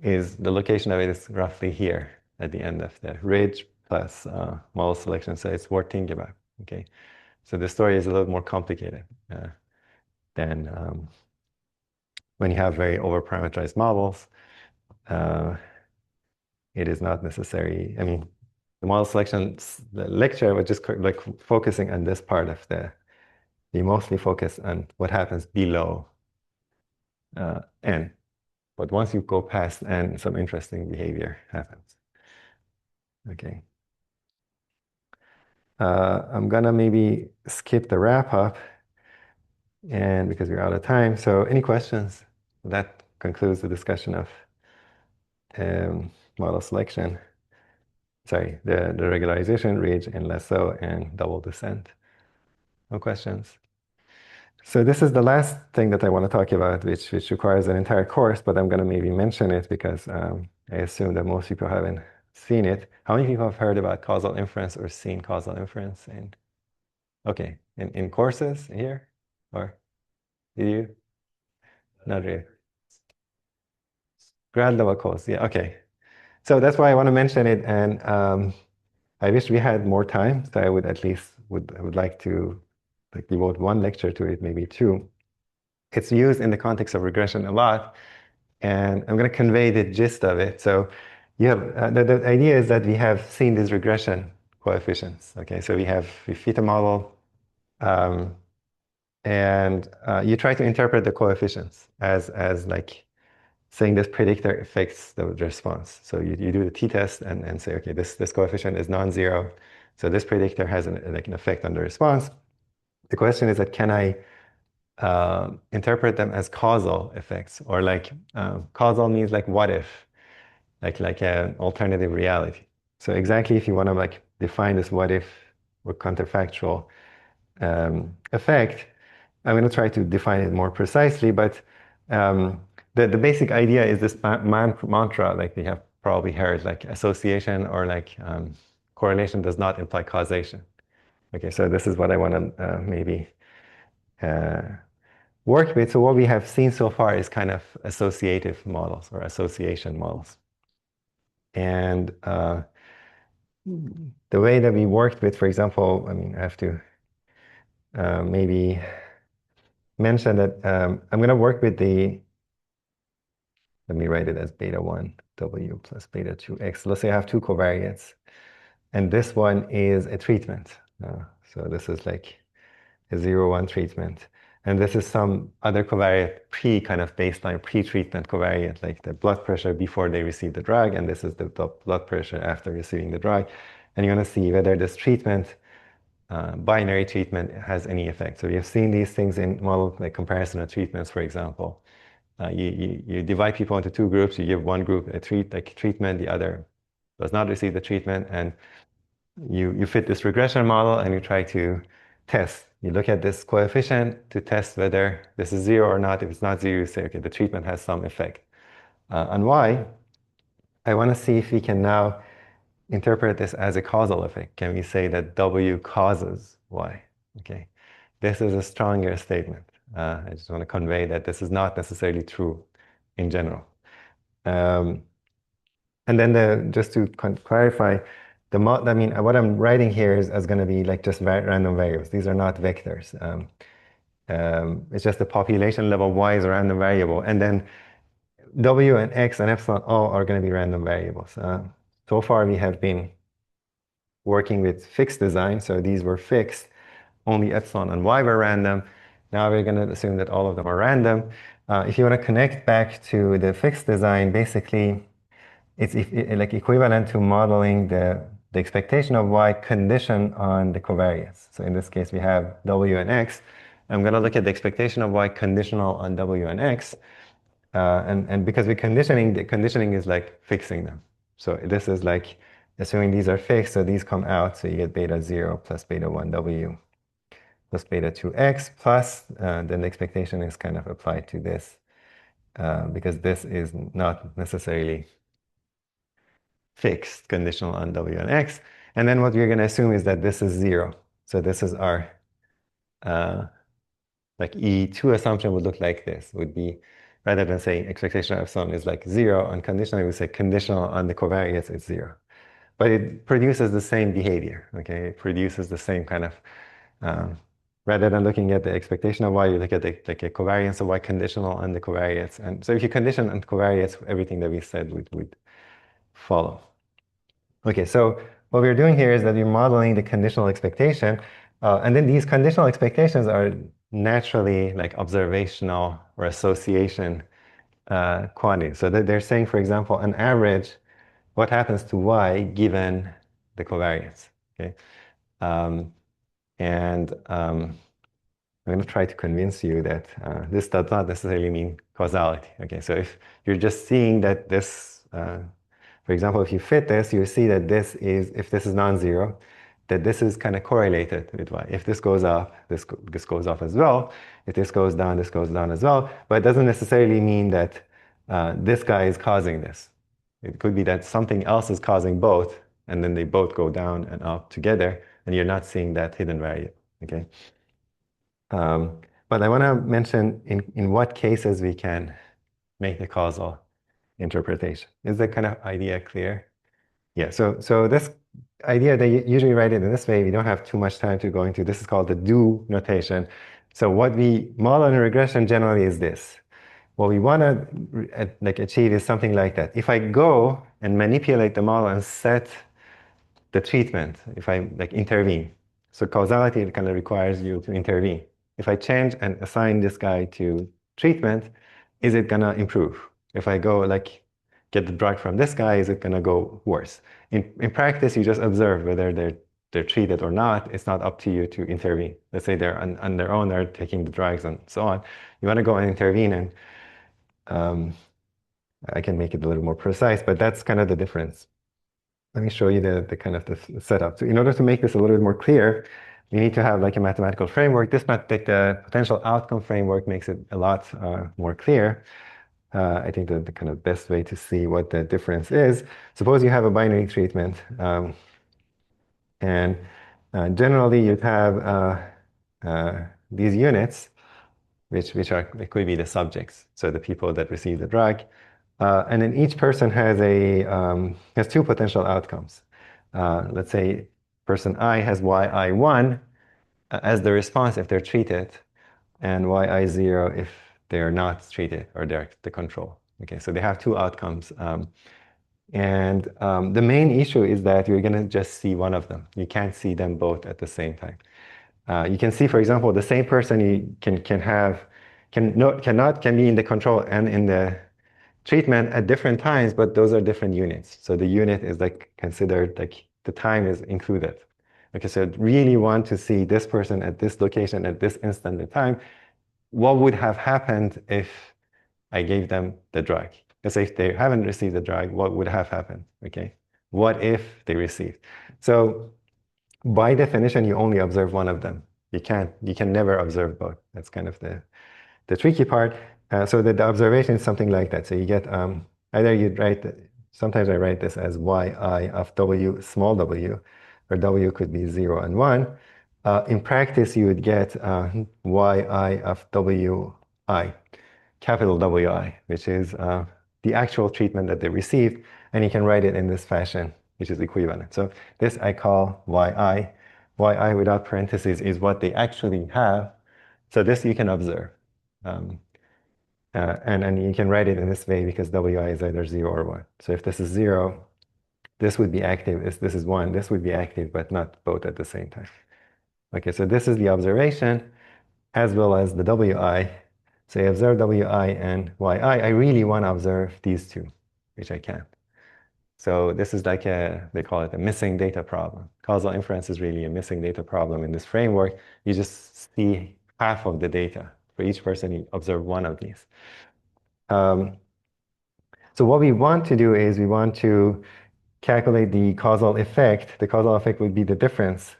is the location of it is roughly here at the end of the ridge plus model selection. So it's worth thinking about. Okay, so the story is a little more complicated than when you have very over-parameterized models. It is not necessary. I mean, the model selection, the lecture was just like focusing on this part of we mostly focus on what happens below n. But once you go past n, some interesting behavior happens. Okay. I'm gonna maybe skip the wrap up, and because we're out of time. So any questions? That concludes the discussion of model selection. Sorry, the regularization ridge and lasso and double descent. No questions? So this is the last thing that I want to talk about, which requires an entire course, but I'm going to maybe mention it because I assume that most people haven't seen it. How many people have heard about causal inference or seen causal inference okay, in courses here? Or do you? Not really. Grad level course, yeah, okay. So that's why I want to mention it, and I wish we had more time, so I would at least would like to like devote one lecture to it, maybe two. It's used in the context of regression a lot, and I'm going to convey the gist of it. So you have the idea is that we have seen these regression coefficients. Okay, so we fit a model, and you try to interpret the coefficients as like saying this predictor affects the response. So you do the t-test and say, okay, this coefficient is non-zero, so this predictor has like an effect on the response. The question is that can I interpret them as causal effects, or like causal means like what if, like an alternative reality. So exactly if you want to like define this what if or counterfactual effect, I'm going to try to define it more precisely, but the basic idea is this mantra, like we have probably heard, like association or like correlation does not imply causation. Okay, so this is what I want to maybe work with. So what we have seen so far is kind of associative models or association models. And the way that we worked with, for example, I mean, I have to maybe mention that I'm going to work with let me write it as beta 1 W plus beta 2X. Let's say I have two covariates, and this one is a treatment. So this is like a 0, 1 treatment. And this is some other covariate kind of baseline pre-treatment covariate, like the blood pressure before they receive the drug, and this is the blood pressure after receiving the drug. And you're going to see whether this treatment, binary treatment, has any effect. So we have seen these things in model like comparison of treatments, for example. You divide people into two groups. You give one group a treatment, the other does not receive the treatment, and you fit this regression model and you try to test. You look at this coefficient to test whether this is zero or not. If it's not zero, you say, okay, the treatment has some effect. On Y, I want to see if we can now interpret this as a causal effect. Can we say that W causes Y? Okay, this is a stronger statement. I just want to convey that this is not necessarily true in general. And then just to clarify, I mean, what I'm writing here is going to be like just random variables. These are not vectors. It's just the population level Y is a random variable. And then W and X and epsilon all are going to be random variables. So far, we have been working with fixed design. So these were fixed. Only epsilon and Y were random. Now we're going to assume that all of them are random. If you want to connect back to the fixed design, basically, it's like equivalent to modeling the expectation of y condition on the covariance. So in this case, we have w and x. I'm going to look at the expectation of y conditional on w and x. And because we're conditioning, the conditioning is like fixing them. So this is like assuming these are fixed, so these come out, so you get beta 0 plus beta 1 w plus beta 2x plus, then the expectation is kind of applied to this because this is not necessarily fixed, conditional on w and x. And then what we're going to assume is that this is 0. So this is our like E2 assumption would look like this, would be, rather than saying expectation of epsilon is like 0, unconditionally we say conditional on the covariance is 0. But it produces the same behavior, okay? It produces the same kind of, rather than looking at the expectation of y, you look at the, like a covariance of y conditional on the covariance. And so if you condition on covariance, everything that we said would follow. Okay, so what we're doing here is that we're modeling the conditional expectation, and then these conditional expectations are naturally like observational or association quantities. So that they're saying, for example, on average, what happens to y given the covariance, okay? I'm going to try to convince you that this does not necessarily mean causality, okay? So if you're just seeing that this, for example, if you fit this, you see that this is, if this is non-zero, that this is kind of correlated with y. If this goes up, this goes up as well. If this goes down, this goes down as well. But it doesn't necessarily mean that this guy is causing this. It could be that something else is causing both, and then they both go down and up together, and you're not seeing that hidden variable, okay? But I want to mention in what cases we can make the causal interpretation. Is the kind of idea clear? Yeah, so this idea, they usually write it in this way. We don't have too much time to go into. This is called the do notation. So what we model in regression generally is this. What we want to like achieve is something like that. If I go and manipulate the model and set the treatment, if I like intervene, so causality kind of requires you to intervene. If I change and assign this guy to treatment, is it gonna improve? If I go like get the drug from this guy, is it gonna go worse? In practice, you just observe whether they're treated or not. It's not up to you to intervene. Let's say they're on their own, they're taking the drugs and so on. You want to go and intervene, and I can make it a little more precise, but that's kind of the difference. Let me show you the kind of the setup. So in order to make this a little bit more clear, we need to have like a mathematical framework. The potential outcome framework makes it a lot more clear. I think the kind of best way to see what the difference is, suppose you have a binary treatment, and generally you'd have these units, which are, it could be the subjects, so the people that receive the drug. And then each person has two potential outcomes. Let's say person I has yi1 as the response if they're treated, and yi0 if they're not treated or they're the control. Okay, so they have two outcomes. The main issue is that you're going to just see one of them. You can't see them both at the same time. You can see, for example, the same person you can be in the control and in the treatment at different times, but those are different units. So the unit is like considered like the time is included. Okay, so I really want to see this person at this location at this instant in time. What would have happened if I gave them the drug? Let's say if they haven't received the drug, what would have happened? Okay, what if they received? So by definition, you only observe one of them. You can never observe both. That's kind of the tricky part. So the observation is something like that. So you get either you write, sometimes I write this as yi of w small w, where w could be 0 and 1. In practice, you would get yi of wi, capital Wi, which is the actual treatment that they received, and you can write it in this fashion, which is equivalent. So this I call yi. Yi without parentheses is what they actually have. So this you can observe. And you can write it in this way because wi is either 0 or 1. So if this is 0, this would be active. If this is 1, this would be active, but not both at the same time. Okay, so this is the observation as well as the wi. So you observe WI and YI. I really want to observe these two, which I can't. So this is like they call it a missing data problem. Causal inference is really a missing data problem in this framework. You just see half of the data. For each person, you observe one of these. So what we want to do is we want to calculate the causal effect. The causal effect would be the difference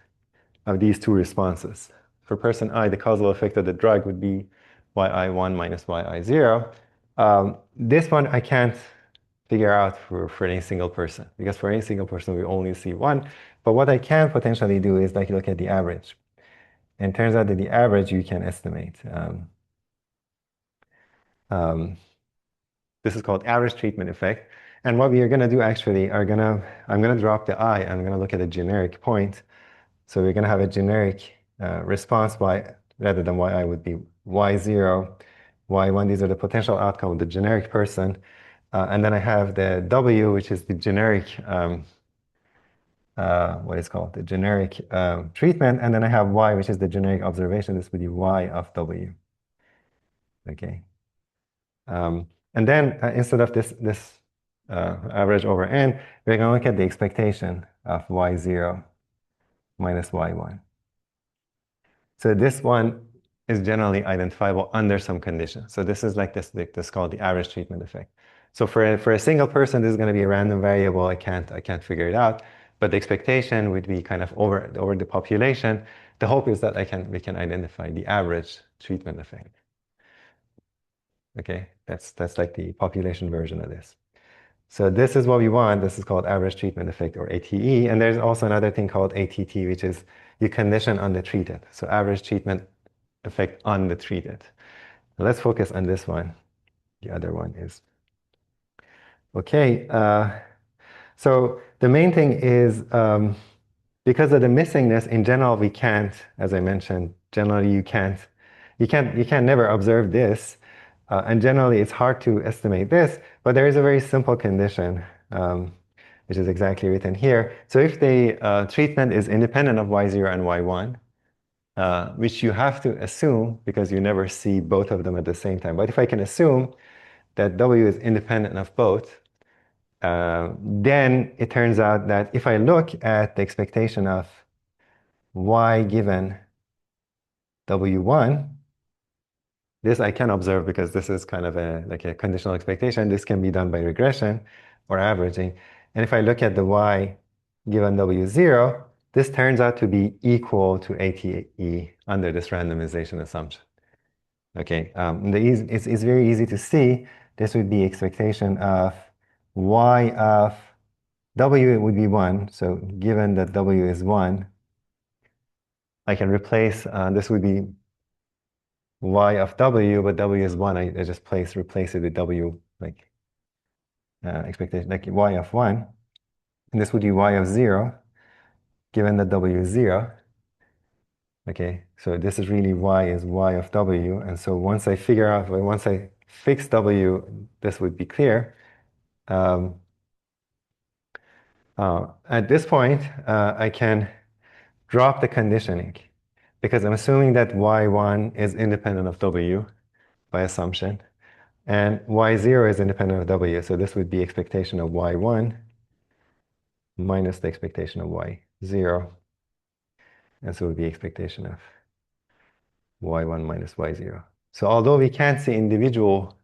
of these two responses. For person I, the causal effect of the drug would be yi1 minus yi0. This one I can't figure out for any single person, because for any single person we only see one. But what I can potentially do is like look at the average. And it turns out that the average you can estimate. This is called average treatment effect. And what we are going to do actually I'm going to drop the I, I'm going to look at a generic point. So we're going to have a generic response rather than yi would be y0, y1. These are the potential outcome of the generic person. And then I have the w, which is the generic, what is called the generic treatment. And then I have y, which is the generic observation. This would be y of w. Okay. And then instead of this average over n, we're going to look at the expectation of y0 minus y1. So this one is generally identifiable under some conditions. So this is like this called the average treatment effect. So for a single person, this is going to be a random variable. I can't figure it out. But the expectation would be kind of over the population. The hope is that we can identify the average treatment effect. Okay, that's like the population version of this. So this is what we want. This is called average treatment effect, or ATE. And there's also another thing called ATT, which is you condition on the treated. So average treatment effect on the treated. Now let's focus on this one. The other one is. Okay, so the main thing is because of the missingness, in general, we can't, as I mentioned, generally you can never observe this. And generally, it's hard to estimate this, but there is a very simple condition, which is exactly written here. So if the treatment is independent of y0 and y1, which you have to assume because you never see both of them at the same time. But if I can assume that w is independent of both, then it turns out that if I look at the expectation of y given w1, this I can observe because this is kind of like a conditional expectation. This can be done by regression or averaging. And if I look at the y given w0, this turns out to be equal to ATE under this randomization assumption. Okay, it's very easy to see. This would be expectation of y of w, it would be 1. So given that w is 1, I can replace, this would be y of w, but w is 1. I just replace it with w, like expectation, like y of 1. And this would be y of 0, given that w is 0. Okay, so this is really y is y of w. And so once I fix w, this would be clear. At this point, I can drop the conditioning because I'm assuming that y1 is independent of w by assumption, and y0 is independent of w. So this would be expectation of y1 minus the expectation of y0. And so it would be expectation of y1 minus y0. So although we can't see individual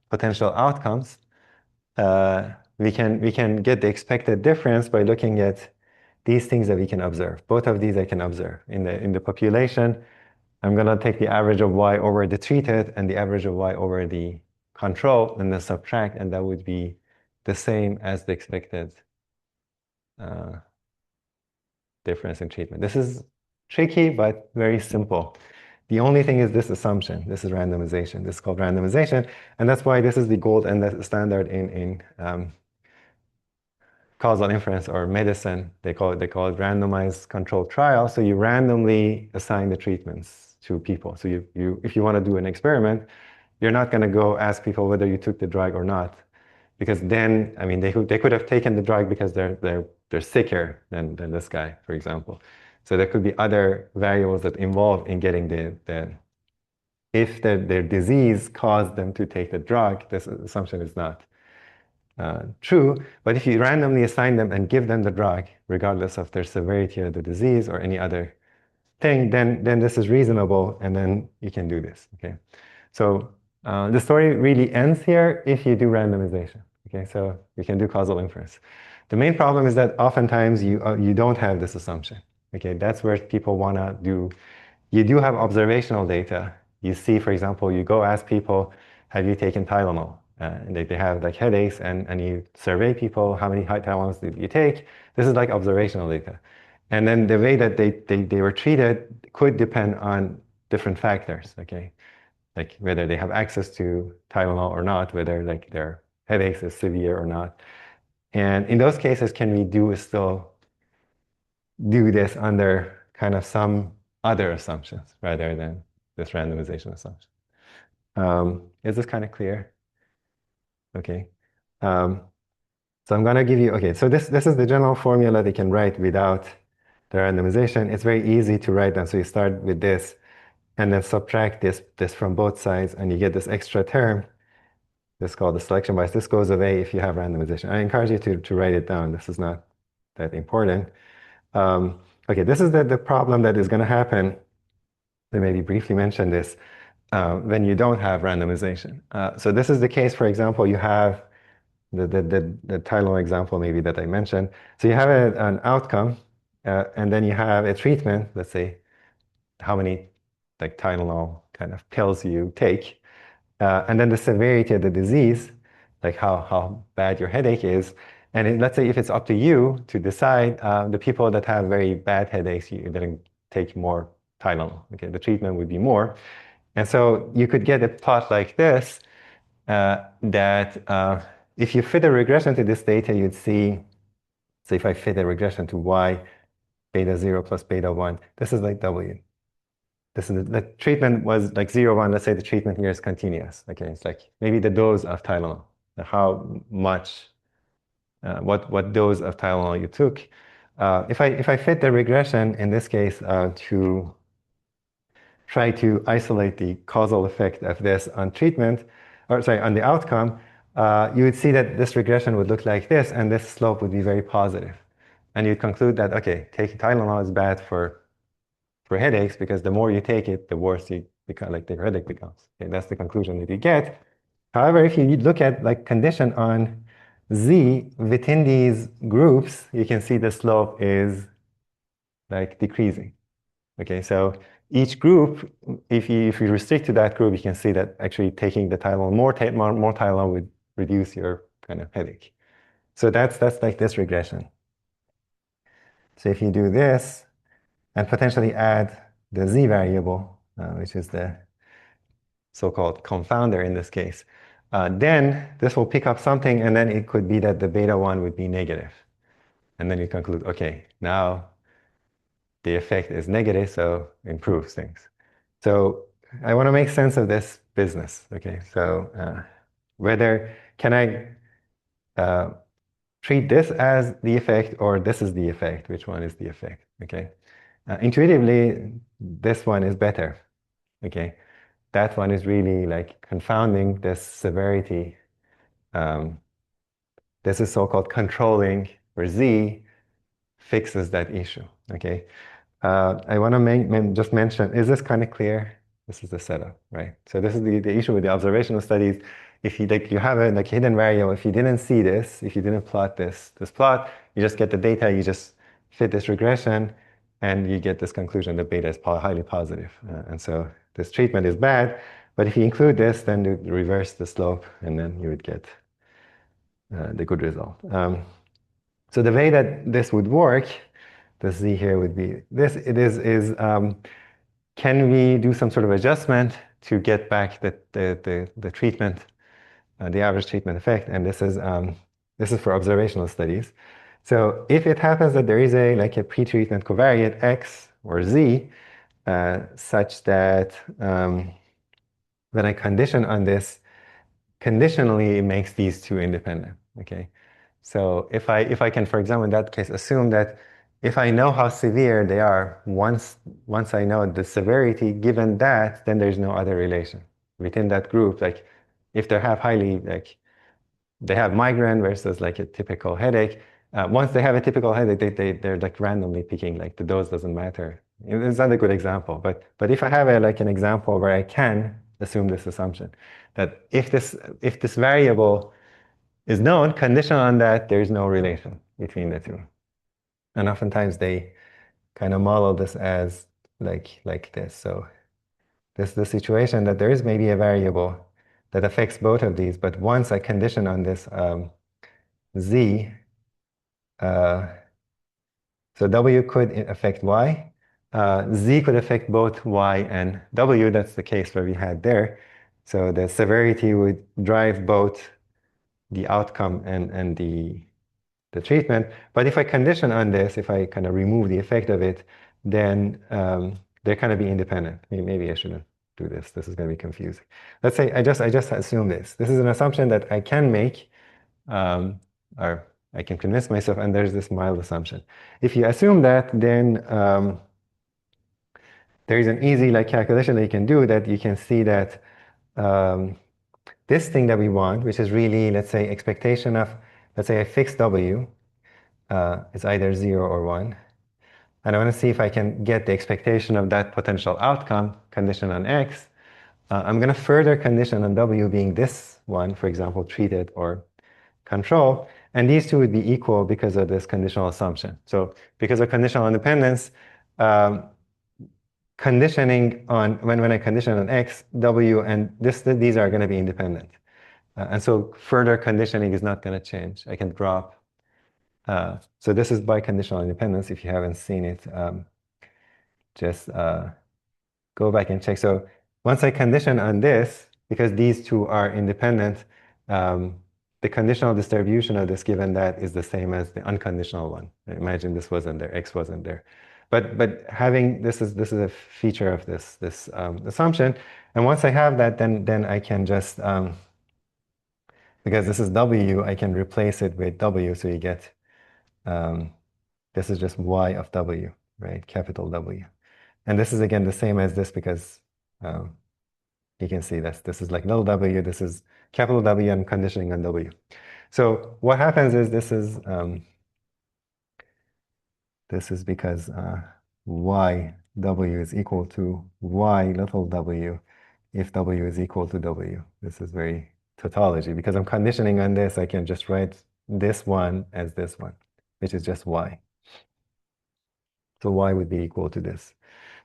potential outcomes, we can get the expected difference by looking at these things that we can observe. Both of these I can observe. In the population, I'm going to take the average of y over the treated and the average of y over the control and then subtract, and that would be the same as the expected difference in treatment. This is tricky, but very simple. The only thing is this assumption. This is randomization. This is called randomization. And that's why this is the gold standard in causal inference or medicine. They call it randomized controlled trial. So you randomly assign the treatments to people. So if you want to do an experiment, you're not going to go ask people whether you took the drug or not, because then, I mean, they could have taken the drug because they're sicker than this guy, for example. So there could be other variables that involve in getting the if their disease caused them to take the drug, this assumption is not true. But if you randomly assign them and give them the drug, regardless of their severity of the disease or any other thing, then this is reasonable, and then you can do this. Okay, so the story really ends here if you do randomization. Okay, so you can do causal inference. The main problem is that oftentimes you don't have this assumption. Okay, that's where people want to do. You do have observational data. You see, for example, you go ask people, have you taken Tylenol? And they have like headaches, and you survey people, how many Tylenols did you take? This is like observational data. And then the way that they were treated could depend on different factors, okay? Like whether they have access to Tylenol or not, whether like their headaches is severe or not. And in those cases, can we still do this under kind of some other assumptions rather than this randomization assumption? Is this kind of clear? Okay. Um, so I'm going to give you, okay, so this is the general formula they can write without the randomization. It's very easy to write down. So you start with this and then subtract this from both sides, and you get this extra term. This is called the selection bias. This goes away if you have randomization. I encourage you to write it down. This is not that important. Okay, this is the problem that is going to happen. I maybe briefly mention this when you don't have randomization. So this is the case, for example, you have the Tylenol example maybe that I mentioned. So you have an outcome, and then you have a treatment, let's say how many like Tylenol kind of pills you take, and then the severity of the disease, like how bad your headache is. And let's say if it's up to you to decide, the people that have very bad headaches, you then take more Tylenol. Okay, the treatment would be more. And so you could get a plot like this that if you fit a regression to this data, you'd see, so if I fit a regression to y beta 0 plus beta 1, this is like W. This is the treatment was like 0, 1. Let's say the treatment here is continuous. Okay, it's like maybe the dose of Tylenol, how much, what dose of Tylenol you took. If I fit the regression in this case to try to isolate the causal effect of this on treatment, or sorry, on the outcome, you would see that this regression would look like this, and this slope would be very positive. And you'd conclude that, okay, taking Tylenol is bad for headaches because the more you take it, the worse you become, like the headache becomes. Okay, that's the conclusion that you get. However, if you look at like condition on Z within these groups, you can see the slope is like decreasing. Okay, so each group, if you restrict to that group, you can see that actually taking the Tylenol, more Tylenol would reduce your kind of headache. So that's like this regression. So if you do this and potentially add the Z variable, which is the so-called confounder in this case, then this will pick up something, and then it could be that the beta 1 would be negative. And then you conclude, okay, now the effect is negative, so improves things. So I want to make sense of this business. Okay, so whether can I treat this as the effect or this is the effect? Which one is the effect? Okay, intuitively, this one is better. Okay, that one is really like confounding this severity. This is so-called controlling, where Z fixes that issue. Okay, I want to just mention, is this kind of clear? This is the setup, right? So this is the issue with the observational studies. If you like, you have a like hidden variable. If you didn't see this, if you didn't plot this plot, you just get the data. You just fit this regression, and you get this conclusion that beta is highly positive. And so this treatment is bad. But if you include this, then you reverse the slope, and then you would get the good result. So the way that this would work, the Z here would be this. It is can we do some sort of adjustment to get back the treatment, the average treatment effect? And this is for observational studies. So if it happens that there is like a pre-treatment covariate X or Z, such that when I condition on this, conditionally it makes these two independent. Okay, so if I can, for example, in that case, assume that if I know how severe they are, once I know the severity, given that, then there's no other relation within that group. Like if they have highly, like they have migraine versus like a typical headache. Once they have a typical headache, they're like randomly picking, like the dose doesn't matter. It's not a good example, but if I have like an example where I can assume this assumption that if this variable is known, conditional on that, there's no relation between the two. And oftentimes they kind of model this as like this. So this is the situation that there is maybe a variable that affects both of these, but once I condition on this z, so w could affect y, z could affect both y and w. That's the case where we had there. So the severity would drive both the outcome and the treatment. But if I condition on this, if I kind of remove the effect of it, then they're kind of be independent. Maybe I shouldn't do this. This is going to be confusing. Let's say I just assume this. This is an assumption that I can make, or I can convince myself, and there's this mild assumption. If you assume that, then there is an easy like calculation that you can do that you can see that this thing that we want, which is really, let's say, expectation of, let's say, a fixed w, is either 0 or 1. And I want to see if I can get the expectation of that potential outcome conditioned on x. I'm going to further condition on w being this one, for example, treated or control. And these two would be equal because of this conditional assumption. So because of conditional independence, conditioning on, when I condition on x, w, and these are going to be independent. And so further conditioning is not going to change. I can drop. So this is biconditional independence. If you haven't seen it, just go back and check. So once I condition on this, because these two are independent, the conditional distribution of this given that is the same as the unconditional one. Imagine this wasn't there, x wasn't there. But having this is a feature of this assumption. And once I have that, then I can just because this is w, I can replace it with w, so you get this is just y of w, right? Capital W. And this is again the same as this because you can see this is like little w, this is capital W and conditioning on w. So what happens is this is because y w is equal to y little w if w is equal to w. This is very tautology. Because I'm conditioning on this, I can just write this one as this one, which is just y. So y would be equal to this.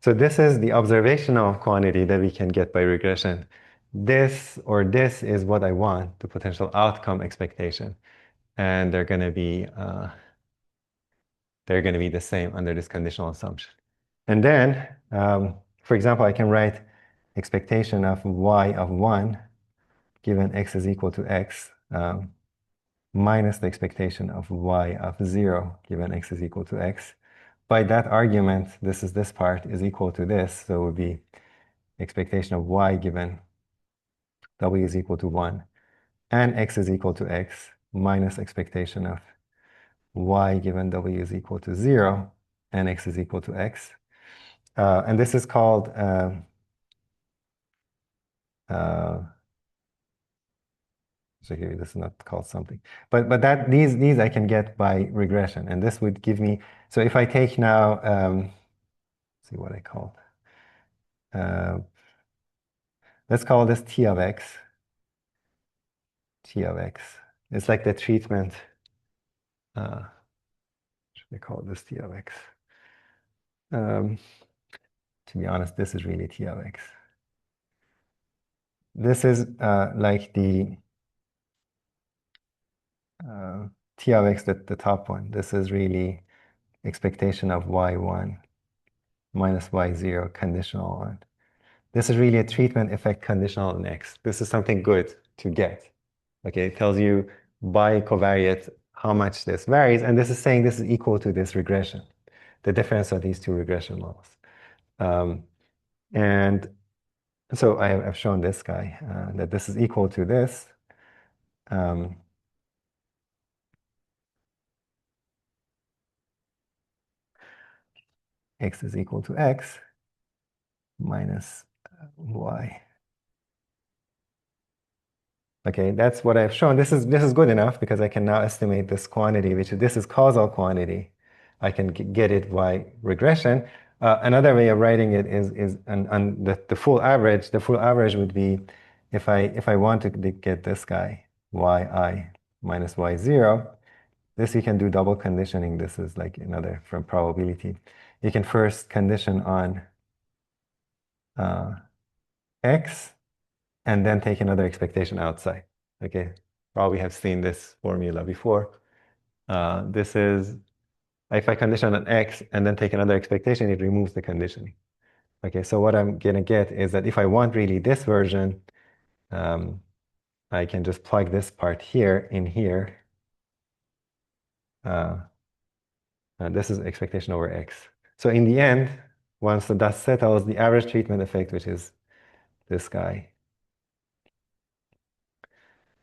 So this is the observational quantity that we can get by regression. This or this is what I want, the potential outcome expectation. And they're going to be the same under this conditional assumption. And then, for example, I can write expectation of y of 1 given x is equal to x minus the expectation of y of 0 given x is equal to x. By that argument, this part is equal to this, so it would be expectation of y given w is equal to 1 and x is equal to x minus expectation of y given w is equal to 0 and x is equal to x. And this is called so here this is not called something, but that these I can get by regression, and this would give me. So if I take now, see what I call. Let's call this t of x. T of x. It's like the treatment. Should we call this t of x? To be honest, this is really t of x. This is like the t of x, the top one. This is really expectation of y1 minus y0 conditional on. This is really a treatment effect conditional on x. This is something good to get. Okay, it tells you by covariate how much this varies, and this is saying this is equal to this regression, the difference of these two regression models. And so I've shown this guy that this is equal to this. x is equal to x minus y. Okay, that's what I've shown. This is good enough because I can now estimate this quantity, this is causal quantity. I can get it by regression. Another way of writing it is the full average. The full average would be if I want to get this guy yi minus y0. This you can do double conditioning. This is like another from probability. You can first condition on x and then take another expectation outside. Okay, probably have seen this formula before. This is, if I condition on x and then take another expectation, it removes the conditioning. Okay, so what I'm gonna get is that if I want really this version, I can just plug this part here in here. This is expectation over x. So in the end, once the dust settles, the average treatment effect, which is this guy,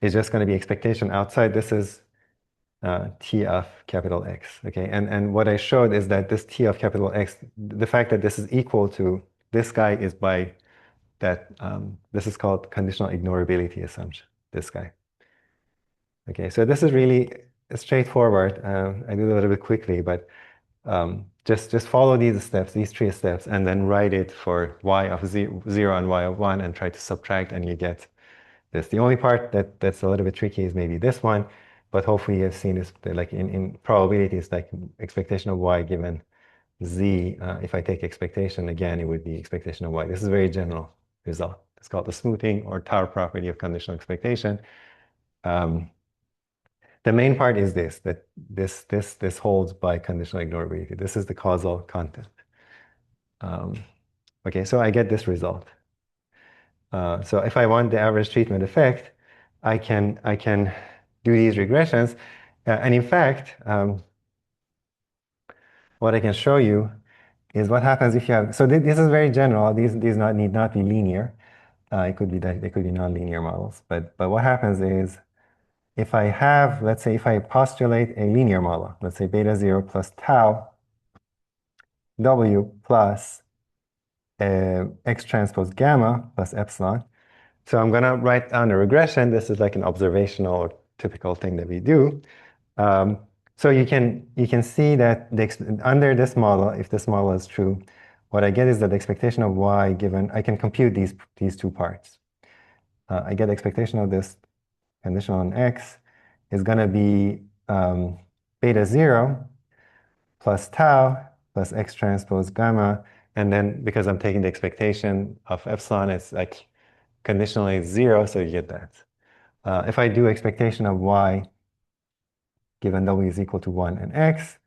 is just going to be expectation outside. This is T of capital X. Okay, and what I showed is that this T of capital X, the fact that this is equal to this guy is by that, this is called conditional ignorability assumption, this guy. Okay, so this is really straightforward. I did it a little bit quickly, but just follow these steps, these 3 steps, and then write it for y of 0 and y of 1 and try to subtract, and you get this. The only part that's a little bit tricky is maybe this one, but hopefully you've seen this, like in probability, it's like expectation of y given z. If I take expectation again, it would be expectation of y. This is a very general result. It's called the smoothing or Tower property of conditional expectation. The main part is this, that this holds by conditional ignorability. This is the causal content. Okay, so I get this result. So if I want the average treatment effect, I can do these regressions. And in fact, what I can show you is what happens if you have, so this is very general. These need not be linear. It could be that they could be nonlinear models. But what happens is if I have, let's say if I postulate a linear model, let's say beta 0 plus tau w plus x transpose gamma plus epsilon. So I'm going to write down a regression. This is like an observational or typical thing that we do. So you can see that under this model, if this model is true, what I get is that the expectation of y given, I can compute these 2 parts. I get expectation of this conditional on x is going to be beta 0 plus tau plus x transpose gamma. And then because I'm taking the expectation of epsilon, it's like conditionally 0, so you get that. If I do expectation of y given w is equal to 1 and x,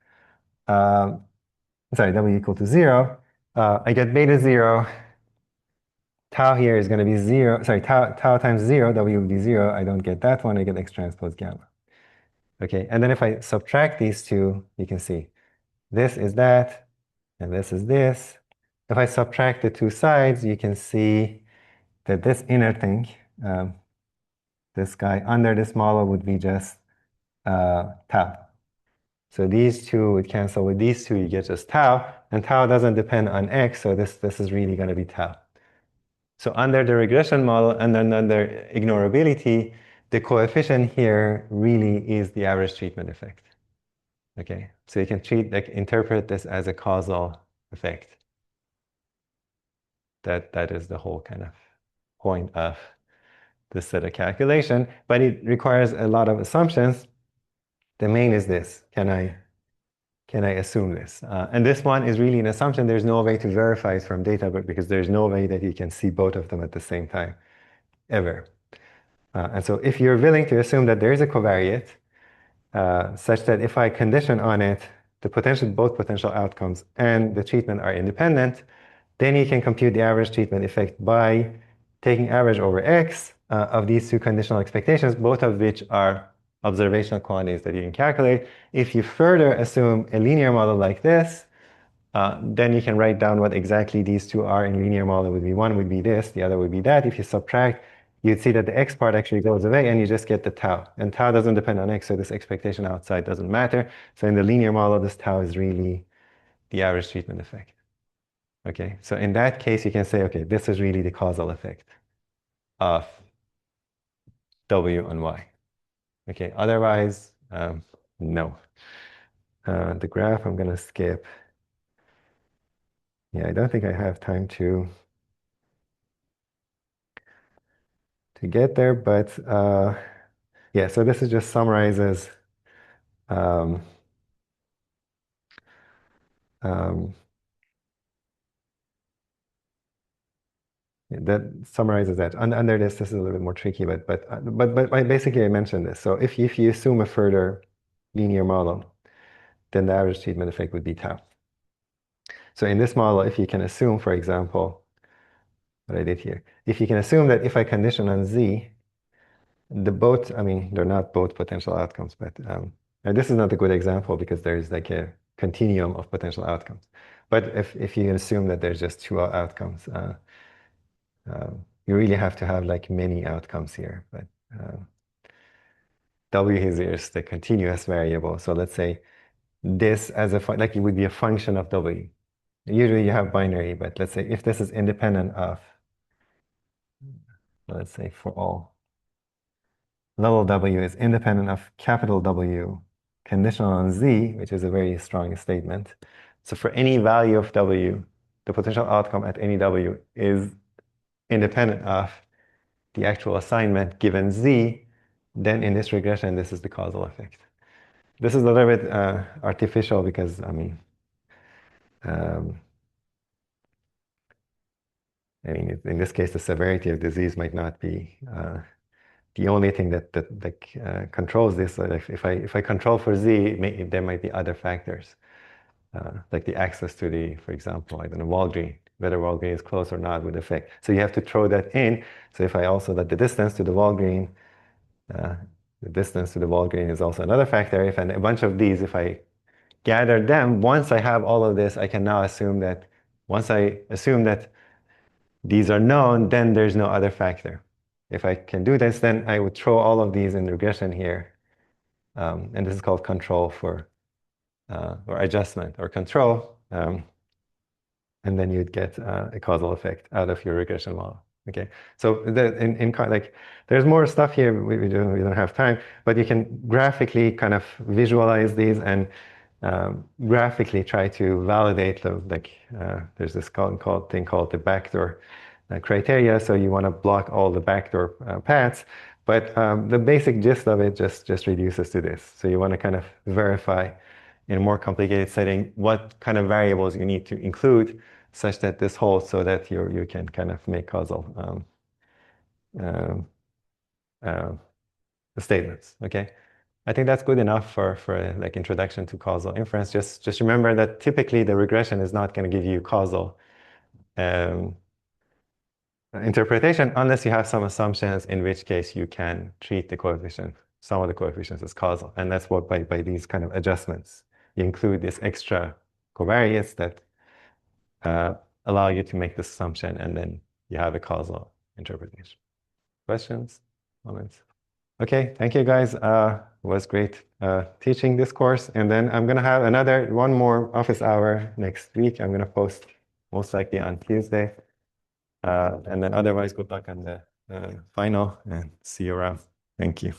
sorry, w equal to 0, I get beta 0. Tau here is going to be 0. Sorry, tau times 0, w would be 0. I don't get that one. I get x transpose gamma. Okay, and then if I subtract these 2, you can see this is that, and this is this. If I subtract the 2 sides, you can see that this inner thing, this guy under this model would be just tau. So these 2 would cancel with these 2, you get just tau, and tau doesn't depend on x, so this is really going to be tau. So under the regression model and then under ignorability, the coefficient here really is the average treatment effect. Okay, so you can interpret this as a causal effect. That is the whole kind of point of this set of calculation, but it requires a lot of assumptions. The main is this: can I assume this? And this one is really an assumption. There's no way to verify it from data, but because there's no way that you can see both of them at the same time, ever. And so if you're willing to assume that there is a covariate, such that if I condition on it, both potential outcomes and the treatment are independent, then you can compute the average treatment effect by taking average over x of these 2 conditional expectations, both of which are observational quantities that you can calculate. If you further assume a linear model like this, then you can write down what exactly these 2 are in linear model. Would be one would be this, the other would be that. If you subtract, you'd see that the x part actually goes away and you just get the tau. And tau doesn't depend on x, so this expectation outside doesn't matter. So in the linear model, this tau is really the average treatment effect. Okay, so in that case, you can say, okay, this is really the causal effect of W on Y. Okay, otherwise, no. The graph I'm going to skip. Yeah, I don't think I have time to get there, but yeah, so this is just summarizes um, um, that summarizes that. Under this is a little bit more tricky, but basically I mentioned this. So if you assume a further linear model, then the average treatment effect would be tau. So in this model, if you can assume, for example, what I did here, if you can assume that if I condition on Z, I mean, they're not both potential outcomes, but and this is not a good example because there's like a continuum of potential outcomes. But if you assume that there's just two outcomes, you really have to have like many outcomes here. But W is just the continuous variable. So let's say this as like it would be a function of W. Usually you have binary, but let's say if this is independent of, let's say for all, little w is independent of capital W, conditional on Z, which is a very strong statement. So for any value of W, the potential outcome at any W is independent of the actual assignment given Z, then in this regression, this is the causal effect. This is a little bit artificial because, um, I mean, in this case, the severity of disease might not be the only thing that controls this. So if I control for Z, there might be other factors, like the access to the, for example, I don't know, Walgreen, whether Walgreen is close or not would affect. So you have to throw that in. So if I also let the distance to the Walgreen, the distance to the Walgreen is also another factor. If and a bunch of these, if I gather them, once I have all of this, I can now assume that once I assume that these are known, then there's no other factor. If I can do this, then I would throw all of these in regression here. And this is called control for, or adjustment or control. And then you'd get a causal effect out of your regression model. Okay, so like there's more stuff here. We don't have time, but you can graphically kind of visualize these and graphically try to validate them. Like there's this thing called the backdoor criteria. So you want to block all the backdoor paths, but the basic gist of it just reduces to this. So you want to kind of verify in a more complicated setting what kind of variables you need to include such that this holds so that you can kind of make causal um, uh, statements. Okay, I think that's good enough for like introduction to causal inference. Just remember that typically the regression is not going to give you causal um, interpretation unless you have some assumptions, in which case you can treat the coefficient, some of the coefficients as causal, and that's what by these kind of adjustments you include this extra covariates that allow you to make this assumption, and then you have a causal interpretation. Questions? Comments? Okay, thank you guys. It was great teaching this course. And then I'm going to have one more office hour next week. I'm going to post most likely on Tuesday. And then otherwise, good luck on the final and see you around. Thank you.